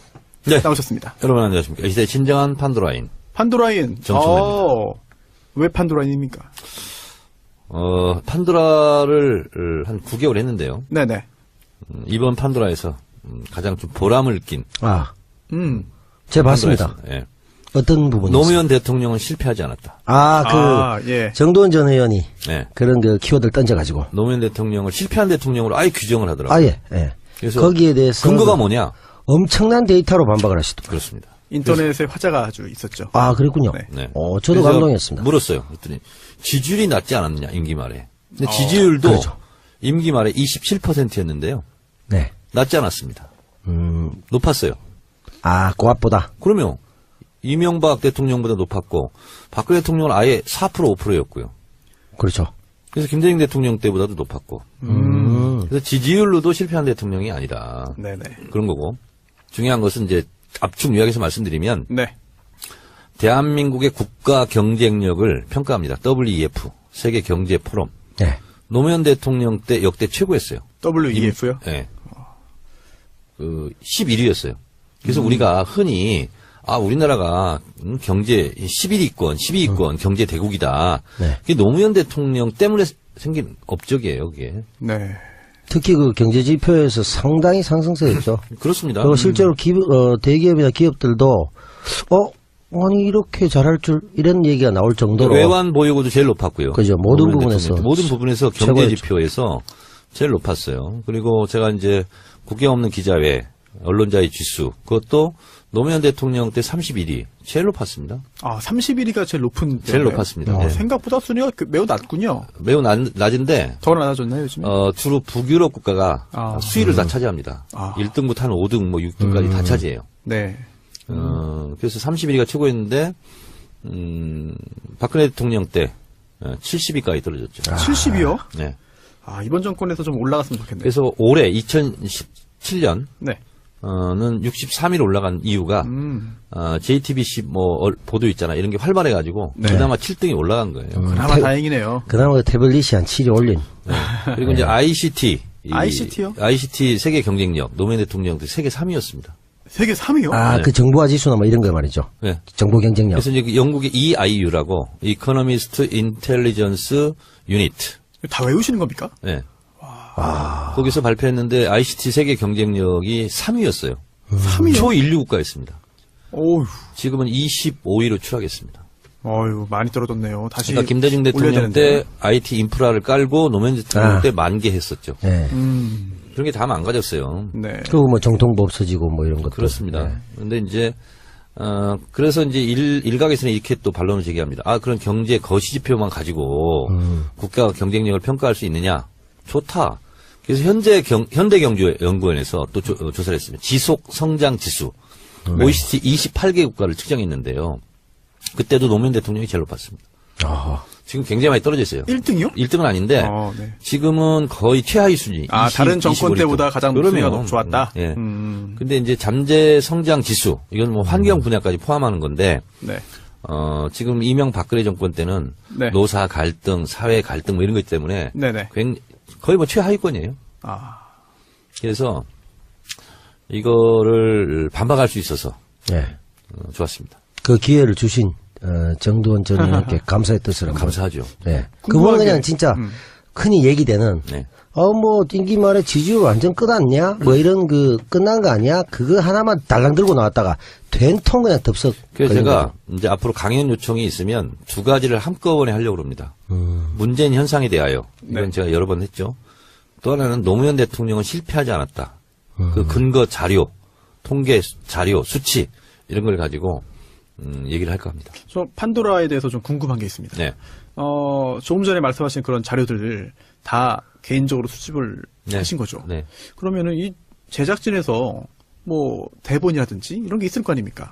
네. 나오셨습니다. 여러분 안녕하십니까. 이 시대의 진정한 판도라인. 판도라인. 정청래입니다. 왜 판도라인입니까? 판도라를 한 9개월 했는데요. 네네. 이번 판도라에서 가장 좀 보람을 낀 제가 봤습니다. 판도라였습니다. 예. 어떤 부분이 노무현 대통령은 실패하지 않았다. 예. 정도원 전 의원이 네. 그런 그 키워드를 던져가지고. 노무현 대통령을 실패한 대통령으로 아예 규정을 하더라고요. 예. 그래서 거기에 대해서. 근거가 뭐냐? 엄청난 데이터로 반박을 하시더라고요. 그렇습니다. 인터넷에 화제가 아주 있었죠. 그랬군요. 네. 네. 저도 그래서 감동했습니다. 물었어요. 그랬더니 지지율이 낮지 않았느냐 임기 말에. 근데 지지율도 그렇죠. 임기 말에 27%였는데요. 네. 낮지 않았습니다. 높았어요. 고압보다. 그러면 이명박 대통령보다 높았고 박근혜 대통령은 아예 4% 5%였고요. 그렇죠. 그래서 김대중 대통령 때보다도 높았고. 그래서 지지율로도 실패한 대통령이 아니다. 네네. 그런 거고. 중요한 것은 이제 압축 요약해서 말씀드리면 네. 대한민국의 국가 경쟁력을 평가합니다. WEF 세계 경제 포럼. 네. 노무현 대통령 때 역대 최고였어요. WEF요? 네. 11위였어요. 그래서 우리가 흔히 우리나라가 경제 11위권, 12위권 경제 대국이다. 네. 그게 노무현 대통령 때문에 생긴 업적이에요, 그게. 네. 특히 그 경제 지표에서 상당히 상승세였죠. 그렇습니다. 그리고 실제로 대기업이나 기업들도 아니 이렇게 잘할 줄 이런 얘기가 나올 정도로 외환 보유고도 제일 높았고요. 그죠. 모든 노무현 부분에서 대통령. 모든 부분에서 경제 최고였죠. 지표에서 제일 높았어요. 그리고 제가 이제 국경 없는 기자회, 언론자의 지수, 그것도 노무현 대통령 때 31위, 제일 높았습니다. 31위가 제일 높은 제일 데인가요? 높았습니다. 네. 생각보다 순위가 매우 낮군요. 매우 낮은데, 더 낮아졌나요, 요즘에? 주로 북유럽 국가가 수위를 다 차지합니다. 아. 1등부터 한 5등, 6등까지 다 차지해요. 네. 그래서 31위가 최고였는데, 박근혜 대통령 때 70위까지 떨어졌죠. 70위요? 네. 이번 정권에서 좀 올라갔으면 좋겠네요. 그래서 올해 2017년 네. 는 63위로 올라간 이유가 JTBC 보도 있잖아 이런 게 활발해가지고 네. 그나마 7등이 올라간 거예요. 그나마 다행이네요. 그나마 태블릿이 한 7위 올린. 네. 그리고 이제 ICT ICT요? ICT 세계 경쟁력 노무현 대통령 때 세계 3위였습니다. 세계 3위요? 네. 그 정보화 지수나 뭐 이런 거 말이죠. 네. 정보 경쟁력. 그래서 이제 그 영국의 EIU라고 Economist Intelligence Unit. 다 외우시는 겁니까? 네. 거기서 발표했는데 ICT 세계 경쟁력이 3위였어요. 3위요? 초인류 국가였습니다. 어휴, 지금은 25위로 추락했습니다. 많이 떨어졌네요. 다시. 그러니까 김대중 올려야 대통령 되는데. 때 IT 인프라를 깔고 노무현 대통령 때 만개했었죠. 네. 그런 게 다 망가졌어요. 네. 그리고 뭐 정통부 없어지고 뭐 이런 것도. 그렇습니다. 네. 그런데 이제 그래서 이제 일각에서는 이렇게 또 반론을 제기합니다. 그런 경제 거시지표만 가지고 국가 경쟁력을 평가할 수 있느냐? 좋다. 그래서 현대경제연구원에서 또 조사를 했습니다. 지속 성장 지수 OECD 28개 국가를 측정했는데요. 그때도 노무현 대통령이 제일 높았습니다. 지금 굉장히 많이 떨어져 있어요. 1등이요? 1등은 아닌데 네. 지금은 거의 최하위 순위. 다른 정권 25일 때보다 가장 순위가 그러면 좋았다? 예. 근데 이제 잠재 성장 지수 이건 뭐 환경 분야까지 포함하는 건데 네. 지금 이명박근혜 정권 때는 네. 노사 갈등, 사회 갈등 뭐 이런 것 때문에 네네. 거의 뭐 최하위권이에요. 그래서 이거를 반박할 수 있어서 네. 좋았습니다. 그 기회를 주신 정두원 전 의원께 감사의 뜻을 한번. 감사하죠. 네. 그분은 그냥 진짜 흔히 얘기되는 네. 뭐 임기 말에 지지율 완전 끝났냐? 뭐 이런 끝난 거 아니야? 그거 하나만 달랑 들고 나왔다가 된통 그냥 덥석. 그래서 걸린 제가 거죠. 이제 앞으로 강연 요청이 있으면 두 가지를 한꺼번에 하려고 합니다. 문재인 현상에 대하여 이건 네. 제가 여러 번 했죠. 또 하나는 노무현 대통령은 실패하지 않았다. 그 근거 자료, 통계 자료, 수치 이런 걸 가지고 얘기를 할까 합니다. 저 판도라에 대해서 좀 궁금한 게 있습니다. 네. 조금 전에 말씀하신 그런 자료들을 다 개인적으로 수집을 네. 하신 거죠. 네. 그러면은 이 제작진에서 뭐 대본이라든지 이런 게 있을 거 아닙니까?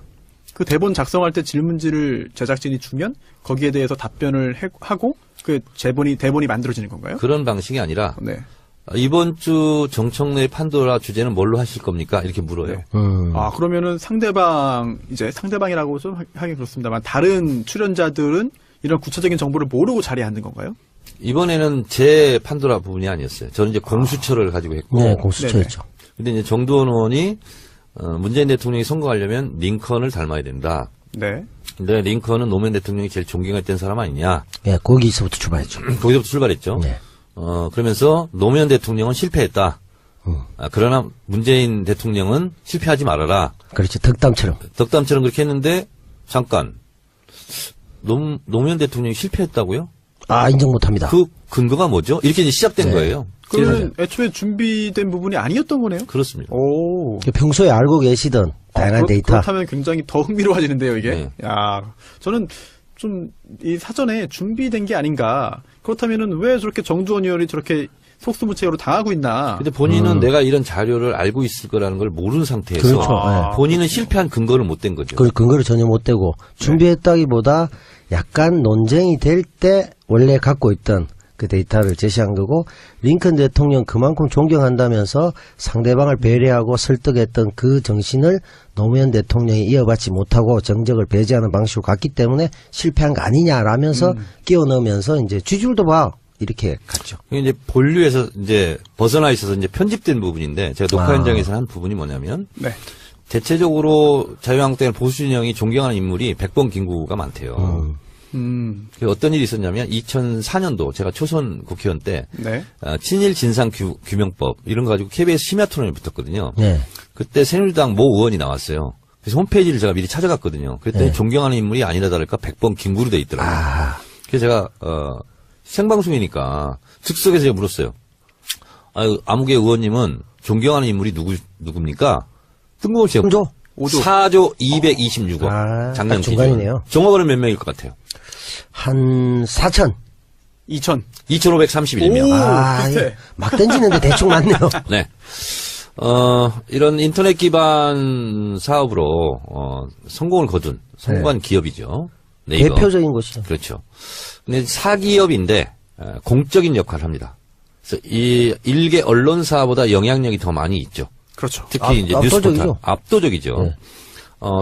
그 대본 작성할 때 질문지를 제작진이 주면 거기에 대해서 답변을 하고 그 대본이 만들어지는 건가요? 그런 방식이 아니라 네. 이번 주 정청래 판도라 주제는 뭘로 하실 겁니까? 이렇게 물어요. 네. 그러면은 상대방이라고 좀 하긴 그렇습니다만 다른 출연자들은 이런 구체적인 정보를 모르고 자리에 앉는 건가요? 이번에는 제 판도라 부분이 아니었어요. 저는 이제 공수처를 가지고 했고. 네, 공수처였죠. 근데 이제 정두원 의원이 문재인 대통령이 선거하려면 링컨을 닮아야 된다. 네. 근데 링컨은 노무현 대통령이 제일 존경했던 사람 아니냐. 네, 거기서부터 출발했죠. 거기서부터 출발했죠. 네. 그러면서 노무현 대통령은 실패했다. 그러나 문재인 대통령은 실패하지 말아라. 그렇죠. 덕담처럼. 덕담처럼 그렇게 했는데 잠깐. 노무현 대통령이 실패했다고요? 아, 인정 못합니다. 그 근거가 뭐죠? 이렇게 이제 시작된 네. 거예요. 그러면 애초에 준비된 부분이 아니었던 거네요? 그렇습니다. 오. 평소에 알고 계시던 다양한 데이터. 그렇다면 굉장히 더 흥미로워지는데요, 이게. 네. 야, 저는 좀 이 사전에 준비된 게 아닌가. 그렇다면은 왜 저렇게 정두원 의원이 저렇게 속수무책으로 당하고 있나. 근데 본인은 내가 이런 자료를 알고 있을 거라는 걸 모르는 상태에서 그렇죠. 네. 본인은 실패한 근거를 못 댄 거죠. 그 근거를 전혀 못 대고 준비했다기보다 약간 논쟁이 될 때 원래 갖고 있던 그 데이터를 제시한 거고, 링컨 대통령 그만큼 존경한다면서 상대방을 배려하고 설득했던 그 정신을 노무현 대통령이 이어받지 못하고 정적을 배제하는 방식으로 갔기 때문에 실패한 거 아니냐라면서 끼워 넣으면서 이제 쥐줄도 봐 이렇게 갔죠. 이게 이제 본류에서 이제 벗어나 있어서 이제 편집된 부분인데, 제가 녹화 아. 현장에서 한 부분이 뭐냐면, 네. 대체적으로 자유한국당의 보수 진영이 존경하는 인물이 백범 김구가 많대요. 그 어떤 일이 있었냐면 2004년도 제가 초선 국회의원 때 네. 친일 진상 규명법 이런 거 가지고 KBS 심야 토론에 붙었거든요. 네. 그때 새누리당 모 의원이 나왔어요. 그래서 홈페이지를 제가 미리 찾아갔거든요. 그랬더니 네. 존경하는 인물이 아니라 다를까 백범 김구로 돼 있더라고요. 아, 그래서 제가 생방송이니까 즉석에서 제가 물었어요. 아유, 아무개 의원님은 존경하는 인물이 누굽니까? 뜬금없이 그죠? 4조 226억. 아, 작년 딱 중간이네요. 기준. 종업원은 몇 명일 것 같아요? 한 4천. 2000. 2,531명. 오, 아, 비슷해. 막 던지는데 대충 맞네요. 네. 이런 인터넷 기반 사업으로, 성공을 거둔 성공한 기업이죠. 네이버. 대표적인 곳이죠. 그렇죠. 근데 사기업인데, 공적인 역할을 합니다. 그래서 이 일개 언론사보다 영향력이 더 많이 있죠. 그렇죠. 특히 이제 압도적이죠. 뉴스포탈. 압도적이죠. 네.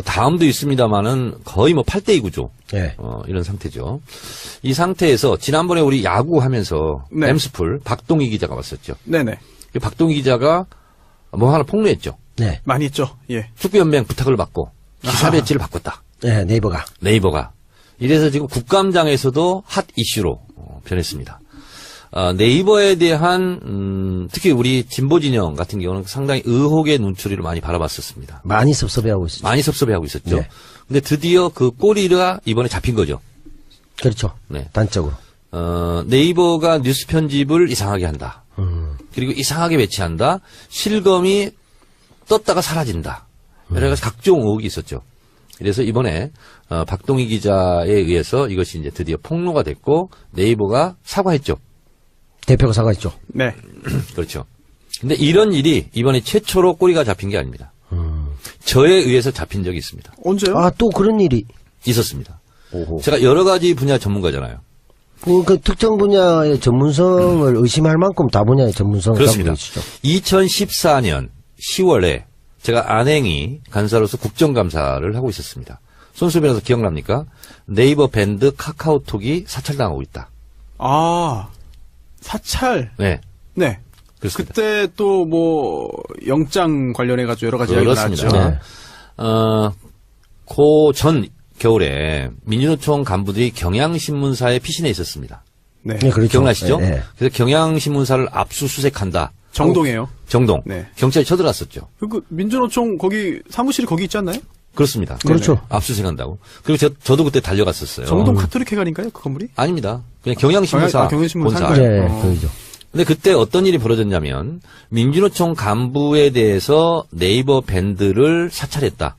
다음도 있습니다만은 거의 뭐 8대2 구조. 네. 이런 상태죠. 이 상태에서 지난번에 우리 야구 하면서 네. 엠스풀 박동희 기자가 왔었죠. 네네. 그 박동희 기자가 뭐 하나 폭로했죠. 네. 많이 했죠. 예. 축구연맹 부탁을 받고 기사 배지를 바꿨다. 네, 네이버가. 네이버가. 이래서 지금 국감장에서도 핫 이슈로 변했습니다. 네이버에 대한 특히 우리 진보 진영 같은 경우는 상당히 의혹의 눈초리를 많이 바라봤었습니다. 많이 섭섭해하고 있어요. 많이 섭섭해하고 있었죠. 네. 근데 드디어 그 꼬리가 이번에 잡힌 거죠. 그렇죠. 네. 단적으로. 네이버가 뉴스 편집을 이상하게 한다. 그리고 이상하게 배치한다. 실검이 떴다가 사라진다. 여러 가지 각종 의혹이 있었죠. 그래서 이번에 박동희 기자에 의해서 이것이 이제 드디어 폭로가 됐고 네이버가 사과했죠. 대표가 사과했죠. 네. 그렇죠. 근데 이런 일이 이번에 최초로 꼬리가 잡힌 게 아닙니다. 저에 의해서 잡힌 적이 있습니다. 언제요? 아, 또 그런 일이. 있었습니다. 오호. 제가 여러 가지 분야 전문가잖아요. 그 특정 분야의 전문성을 의심할 만큼 다 분야의 전문성을 그렇습니다. 갖고 계시죠. 2014년 10월에 제가 안행이 간사로서 국정감사를 하고 있었습니다. 손수 변호사 기억납니까? 네이버 밴드 카카오톡이 사찰당하고 있다. 아, 사찰. 네. 네. 그렇습니다. 그때 또 뭐 영장 관련해가지고 여러 가지 이야기가 나왔죠. 그렇습니다. 그 전 겨울에 민주노총 간부들이 경향신문사에 피신해 있었습니다. 네. 네, 그렇죠. 기억나시죠? 네, 네. 그래서 경향신문사를 압수수색한다. 정동이에요. 정동. 네. 경찰이 쳐들어왔었죠. 그 민주노총 거기 사무실이 거기 있지 않나요? 그렇습니다. 그렇죠. 압수수색한다고. 그리고 저도 그때 달려갔었어요. 정동 카톨릭 회관인가요? 그 건물이? 아닙니다. 그냥 경향신문사 경향신문사 본사. 한가요? 네, 그러죠. 근데 그때 어떤 일이 벌어졌냐면 민주노총 간부에 대해서 네이버 밴드를 사찰했다.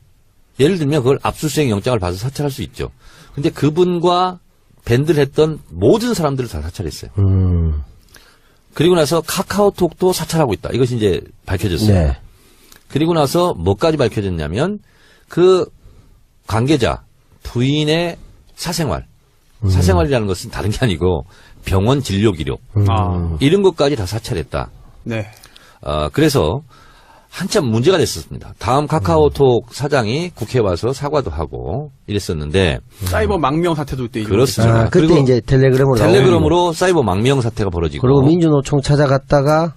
예를 들면 그걸 압수수색 영장을 받아서 사찰할 수 있죠. 근데 그분과 밴드를 했던 모든 사람들을 다 사찰했어요. 그리고 나서 카카오톡도 사찰하고 있다. 이것이 이제 밝혀졌어요. 네. 그리고 나서 뭐까지 밝혀졌냐면 그 관계자 부인의 사생활. 사생활이라는 것은 다른 게 아니고 병원 진료 기록. 아, 이런 것까지 다 사찰했다. 네. 그래서 한참 문제가 됐었습니다. 다음 카카오톡 사장이 국회에 와서 사과도 하고 이랬었는데 사이버 망명 사태도 그때 그렇습니다. 아, 그때 그리고 이제 텔레그램으로 나오고. 텔레그램으로 사이버 망명 사태가 벌어지고 그리고 민주노총 찾아갔다가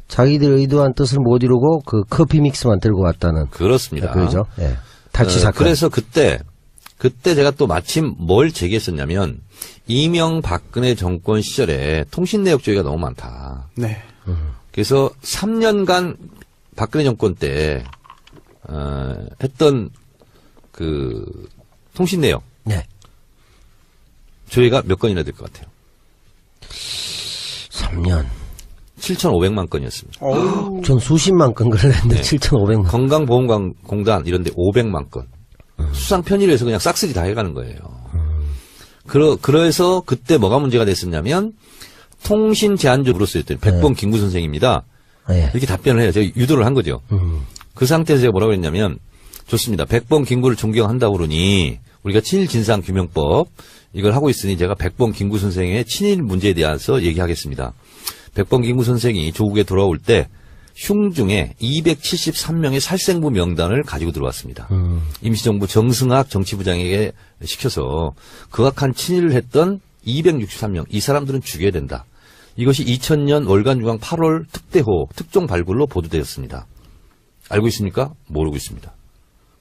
자기들 의도한 뜻을 못 이루고 그 커피 믹스만 들고 왔다는. 그렇습니다. 그죠? 예. 탈취 사건. 그래서 그때 제가 또 마침 뭘 제기했었냐면 이명박근혜 정권 시절에 통신 내역 조회가 너무 많다. 네. 그래서 3년간 박근혜 정권 때 했던 그 통신 내역. 네. 조회가 몇 건이나 될 것 같아요? 3년. 7,500만 건이었습니다. 전 수십만 건 그랬는데 7,500만. 건강보험공단 이런 데 500만 건. 수상 편의를 해서 그냥 싹쓸이 다 해가는 거예요. 그래서 그때 뭐가 문제가 됐었냐면 통신 제한조 물었어요. 백범 김구 선생입니다. 예. 이렇게 답변을 해요. 제가 유도를 한 거죠. 그 상태에서 제가 뭐라고 했냐면 좋습니다. 백범 김구를 존경한다고 그러니 우리가 친일 진상 규명법 이걸 하고 있으니 제가 백범 김구 선생의 친일 문제에 대해서 얘기하겠습니다. 백범 김구 선생이 조국에 돌아올 때 흉중에 273명의 살생부 명단을 가지고 들어왔습니다. 임시정부 정승학 정치부장에게 시켜서 극악한 친일을 했던 263명, 이 사람들은 죽여야 된다. 이것이 2000년 월간중앙 8월 특대호 특종 발굴로 보도되었습니다. 알고 있습니까? 모르고 있습니다.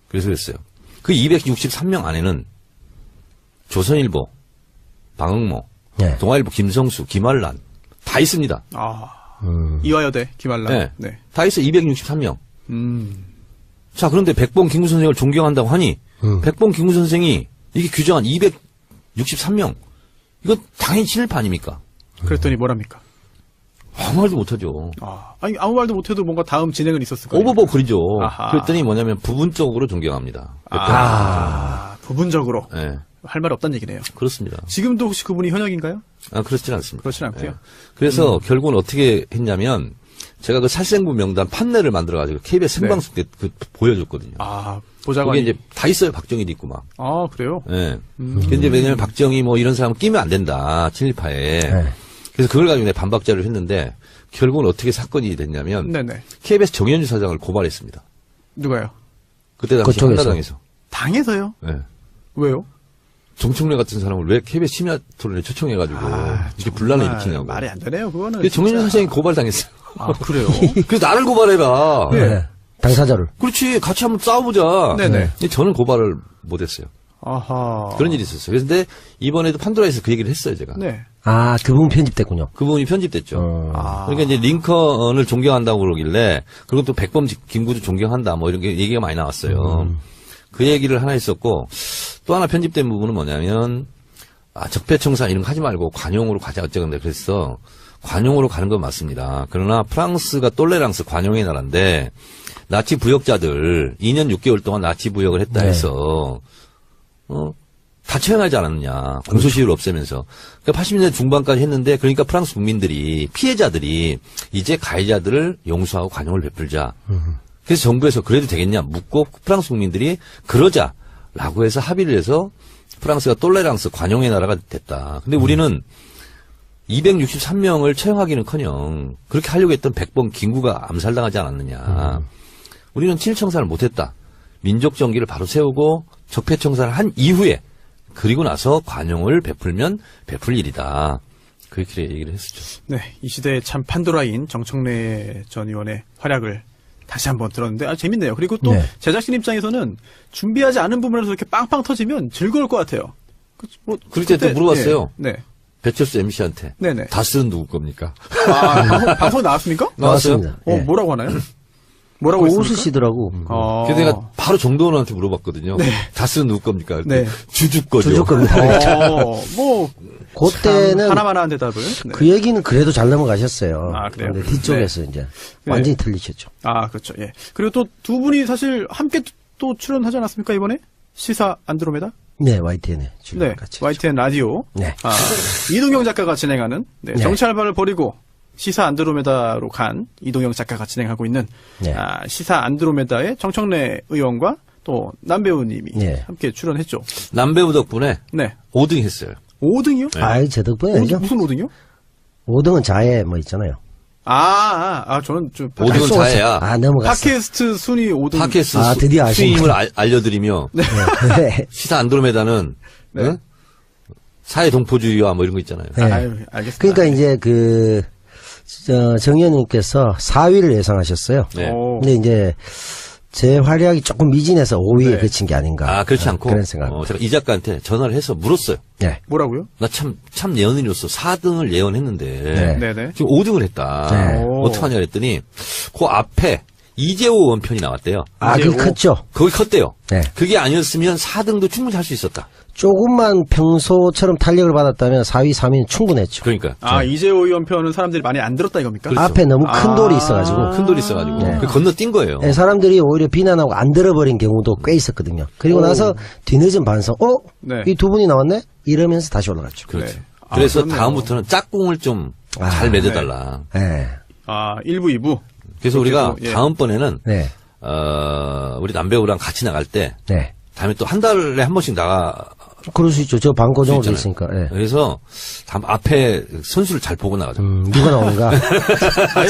그래서 그랬어요. 그 263명 안에는 조선일보, 방응모, 네. 동아일보 김성수, 김환란 다 있습니다. 이화여대 김한란. 네. 네. 다 있어 263명. 음. 자, 그런데 백범 김구 선생을 존경한다고 하니 백범 김구 선생이 이게 규정한 263명 이건 당연히 친일파 아닙니까? 그랬더니 뭐랍니까? 아무 말도 못하죠. 아니 아무 말도 못해도 뭔가 다음 진행은 있었을 거예요. 오버버클이죠. 아하. 그랬더니 뭐냐면 부분적으로 존경합니다. 부분적으로 네, 할 말 없다는 얘기네요. 그렇습니다. 지금도 혹시 그분이 현역인가요? 그렇진 않습니다. 그렇진 않고요. 예. 그래서 결국은 어떻게 했냐면 제가 그 살생부 명단 판넬을 만들어가지고 KBS 생방송 때 보여줬거든요. 보좌관이. 거기 이제 다 있어요. 박정희도 있고 막. 그래요? 예. 근데 왜냐면 박정희 뭐 이런 사람 끼면 안 된다. 친일파에. 네. 그래서 그걸 가지고 내가 반박자를 했는데 결국은 어떻게 사건이 됐냐면 네네. KBS 정현주 사장을 고발했습니다. 누가요? 그때 당시 그쪽에서. 한나당에서. 당해서요? 예. 왜요? 정청래 같은 사람을 왜 KBS 심야 토론에 초청해가지고 이렇게 분란을 일으키냐고. 말이 안 되네요. 그거는. 근데 정현주 진짜. 사장이 고발당했어요. 그래요? 그래서 나를 고발해라. 네. 당사자를. 그렇지. 같이 한번 싸워보자. 네네. 근데 저는 고발을 못했어요. 아하. 그런 일이 있었어요. 그런데 이번에도 판도라에서 그 얘기를 했어요, 제가. 네. 그 부분 편집됐군요. 그 부분이 편집됐죠. 아. 그러니까 이제 링컨을 존경한다고 그러길래 그리고 또 백범 김구도 존경한다 뭐 이런 게 얘기가 많이 나왔어요. 그 얘기를 하나 했었고 또 하나 편집된 부분은 뭐냐면 적폐청산 이런 거 하지 말고 관용으로 가자 어쩌건데 그랬어. 관용으로 가는 건 맞습니다. 그러나 프랑스가 똘레랑스 관용의 나라인데 나치 부역자들 2년 6개월 동안 나치 부역을 했다 해서 다 처형하지 않았느냐. 공소시효를 없애면서. 그러니까 80년대 중반까지 했는데 그러니까 프랑스 국민들이 피해자들이 이제 가해자들을 용서하고 관용을 베풀자. 그래서 정부에서 그래도 되겠냐 묻고 프랑스 국민들이 그러자라고 해서 합의를 해서 프랑스가 똘레랑스 관용의 나라가 됐다. 근데 우리는 263명을 처형하기는커녕 그렇게 하려고 했던 백범 김구가 암살당하지 않았느냐. 우리는 친일청산을 못했다. 민족정기를 바로 세우고 적폐청산을 한 이후에 그리고 나서 관용을 베풀면 베풀 일이다. 그렇게 얘기를 했었죠. 네. 이 시대의 참 판도라인 정청래 전 의원의 활약을 다시 한번 들었는데 재밌네요. 그리고 또 네. 제작진 입장에서는 준비하지 않은 부분에서 이렇게 빵빵 터지면 즐거울 것 같아요. 그때 또 물어봤어요. 네. 배철수 MC한테. 네네. 다스는 누구 겁니까? 방송 나왔습니까? 나왔습니다. 예. 뭐라고 하나요? 뭐라고 했습니까? 웃으시더라고. 그래서 내가 바로 정도원한테 물어봤거든요. 네. 다스는 누구 겁니까? 네. 주주 거죠. 주주 겁니다. 그때는 하나만 한 대답을. 네. 그 얘기는 그래도 잘 넘어가셨어요. 그래요? 근데 뒤쪽에서 이제 네. 완전히 틀리셨죠. 그렇죠. 예. 그리고 또 두 분이 사실 함께 또 출연하지 않았습니까, 이번에? 시사 안드로메다? 네, YTN에 네. 같이. YTN 라디오. 네. 이동영 작가가 진행하는 네. 정치 알바를 버리고 시사 안드로메다로 간 이동영 작가가 진행하고 있는 네. 시사 안드로메다의 정청래 의원과 또 남배우님이 네. 함께 출연했죠. 남배우 덕분에 네. 5등 했어요. 5등이요? 네. 제 덕분에 아니죠. 무슨 5등이요? 5등은 자해 뭐 있잖아요. 저는 좀 5등은 자해야. 넘어갔어. 팟캐스트 순위 5등. 팟캐스트 드디어 아시네. 수임을 알려드리며 네. 시사 안드로메다는 네. 응? 사회 동포주의와 뭐 이런 거 있잖아요. 네. 알겠습니다. 그러니까 이제 정 의원님께서 4위를 예상하셨어요. 네. 근데 이제 제 활약이 조금 미진해서 5위에 네. 그친 게 아닌가. 그렇지 않고 그런 생각. 제가 이 작가한테 전화를 해서 물었어요. 네. 뭐라고요? 나 참 예언인으로서 4등을 예언했는데 네. 네네. 지금 5등을 했다. 네. 어떡하냐 그랬더니 그 앞에 이재호 의원 편이 나왔대요. 아, 그게 컸죠. 거기 컸대요. 네. 그게 아니었으면 4등도 충분히 할 수 있었다. 조금만 평소처럼 탄력을 받았다면 4위, 3위는 충분했죠. 그러니까. 아, 이재호 의원 편은 사람들이 많이 안 들었다 이겁니까? 그렇죠. 앞에 너무 큰 돌이 있어가지고. 큰 돌이 있어가지고. 네. 그 건너뛴 거예요. 네, 사람들이 오히려 비난하고 안 들어버린 경우도 꽤 있었거든요. 그리고 나서 뒤늦은 반성, 네. 이 두 분이 나왔네? 이러면서 다시 올라갔죠. 그렇죠. 네. 그래서 그렇네요. 다음부터는 짝꿍을 좀 잘 맺어달라. 네. 아, 1부, 2부. 그래서 우리가 예. 다음번에는, 네. 우리 남배우랑 같이 나갈 때, 네. 다음에 또 한 달에 한 번씩 나가, 그럴 수 있죠. 저 방고정으로 돼 있잖아요. 있으니까. 네. 그래서 다음 앞에 선수를 잘 보고 나가자. 누가 나오는가?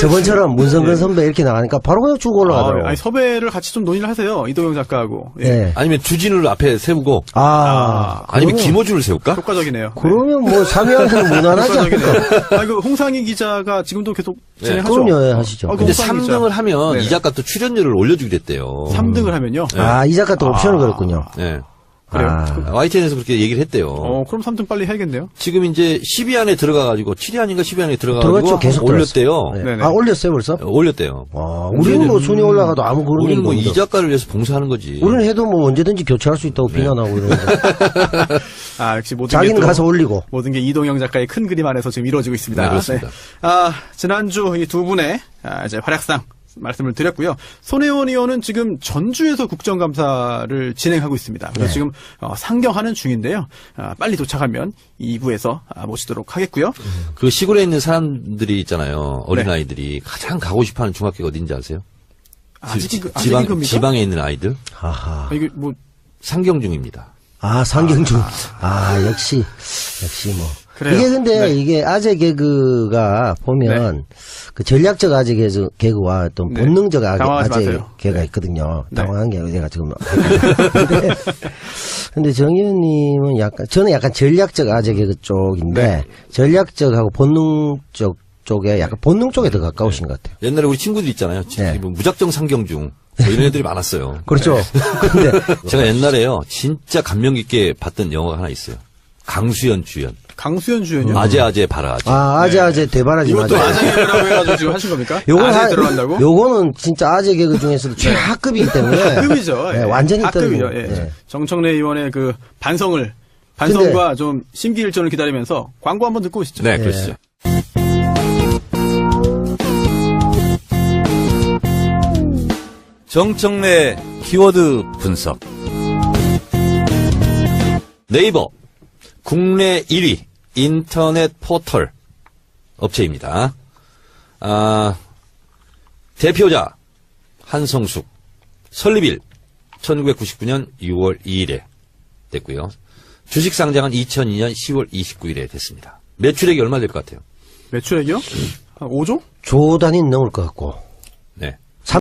저번처럼 문성근 선배 이렇게 나가니까 바로 그냥 쭉 올라가더라고. 아니, 섭외를 같이 좀 논의를 하세요. 이도영 작가하고. 예. 네. 아니면 주진우를 앞에 세우고, 그러면- 아니면 김호준을 세울까? 효과적이네요. 그러면 뭐 참여하는 무난하지 않을까? 효과적이네요. 아, 그 홍상희 기자가 지금도 계속 진행하죠. 그럼요, 예, 하시죠. 그 근데 홍상희 기자. 3등을 하면 네네. 이 작가 또 출연료를 올려주기로 했대요. 3등을 하면요. 아, 이 작가 또 옵션을 걸었군요. 네. 그래요? 아. YTN에서 그렇게 얘기를 했대요. 그럼 3등 빨리 해야겠네요. 지금 이제 10위 안에 들어가가지고 7위 아닌가 10위 안에 들어갔죠. 들어가가지고 계속 올렸대요. 네. 네네. 아, 올렸어요, 벌써? 올렸대요. 우리는 뭐 순위 올라가도 아무 그런 우리는 얘기도 뭐 이 없는데. 작가를 위해서 봉사하는 거지. 우리는 해도 뭐 언제든지 교체할 수 있다고 비난하고 이러는데. 아, 역시 모든 자기는 게 또, 가서 올리고. 모든 게 이동영 작가의 큰 그림 안에서 지금 이루어지고 있습니다. 네, 그렇습니다. 아, 지난주 이 두 분의 이제 활약상 말씀을 드렸고요. 손혜원 의원은 지금 전주에서 국정감사를 진행하고 있습니다. 그래서 네. 지금 상경하는 중인데요. 빨리 도착하면 2부에서 모시도록 하겠고요. 그 시골에 있는 사람들이 있잖아요. 어린아이들이 가장 가고 싶어하는 중학교가 어딘지 아세요? 아직이 겁니까? 지방에 있는 아이들? 하하. 이게 뭐 상경중입니다. 아, 상경중. 역시 뭐. 그래요. 이게 근데 네. 이게 아재 개그가 보면 그 전략적 아재 개그와 또 네. 본능적 당황하지 아재 마세요. 개그가 있거든요. 네. 당황한 게 제가 지금. 근데 정 의원님은 저는 약간 전략적 아재 개그 쪽인데 네. 전략적하고 본능적 쪽에 약간 본능 쪽에 더 가까우신 것 같아요. 옛날에 우리 친구들 있잖아요. 네. 무작정 상경중. 뭐 이런 애들이 많았어요. 그렇죠. 근데 제가 옛날에요. 진짜 감명 깊게 봤던 영화가 하나 있어요. 강수연 주연. 강수연 주연이요. 아재 바라 아재. 아재 대바라지 이것도 맞아요. 아재 개그라고 해가지고 지금 하신 겁니까? 요건 아재 하- 들어간다고? 요거는 진짜 아재 개그 중에서도 최하급이기 때문에 학급이죠. 네, 완전히 학급이죠. 떨고. 예. 네. 정청래 의원의 그 반성과 좀 심기일전을 기다리면서 광고 한번 듣고 오시죠. 네, 그러시죠. 정청래 키워드 분석. 네이버 국내 1위 인터넷 포털 업체입니다. 대표자 한성숙, 설립일 1999년 6월 2일에 됐고요. 주식 상장은 2002년 10월 29일에 됐습니다. 매출액이 얼마 될 것 같아요? 매출액이요? 한 5조? 조 단위 넘을 것 같고.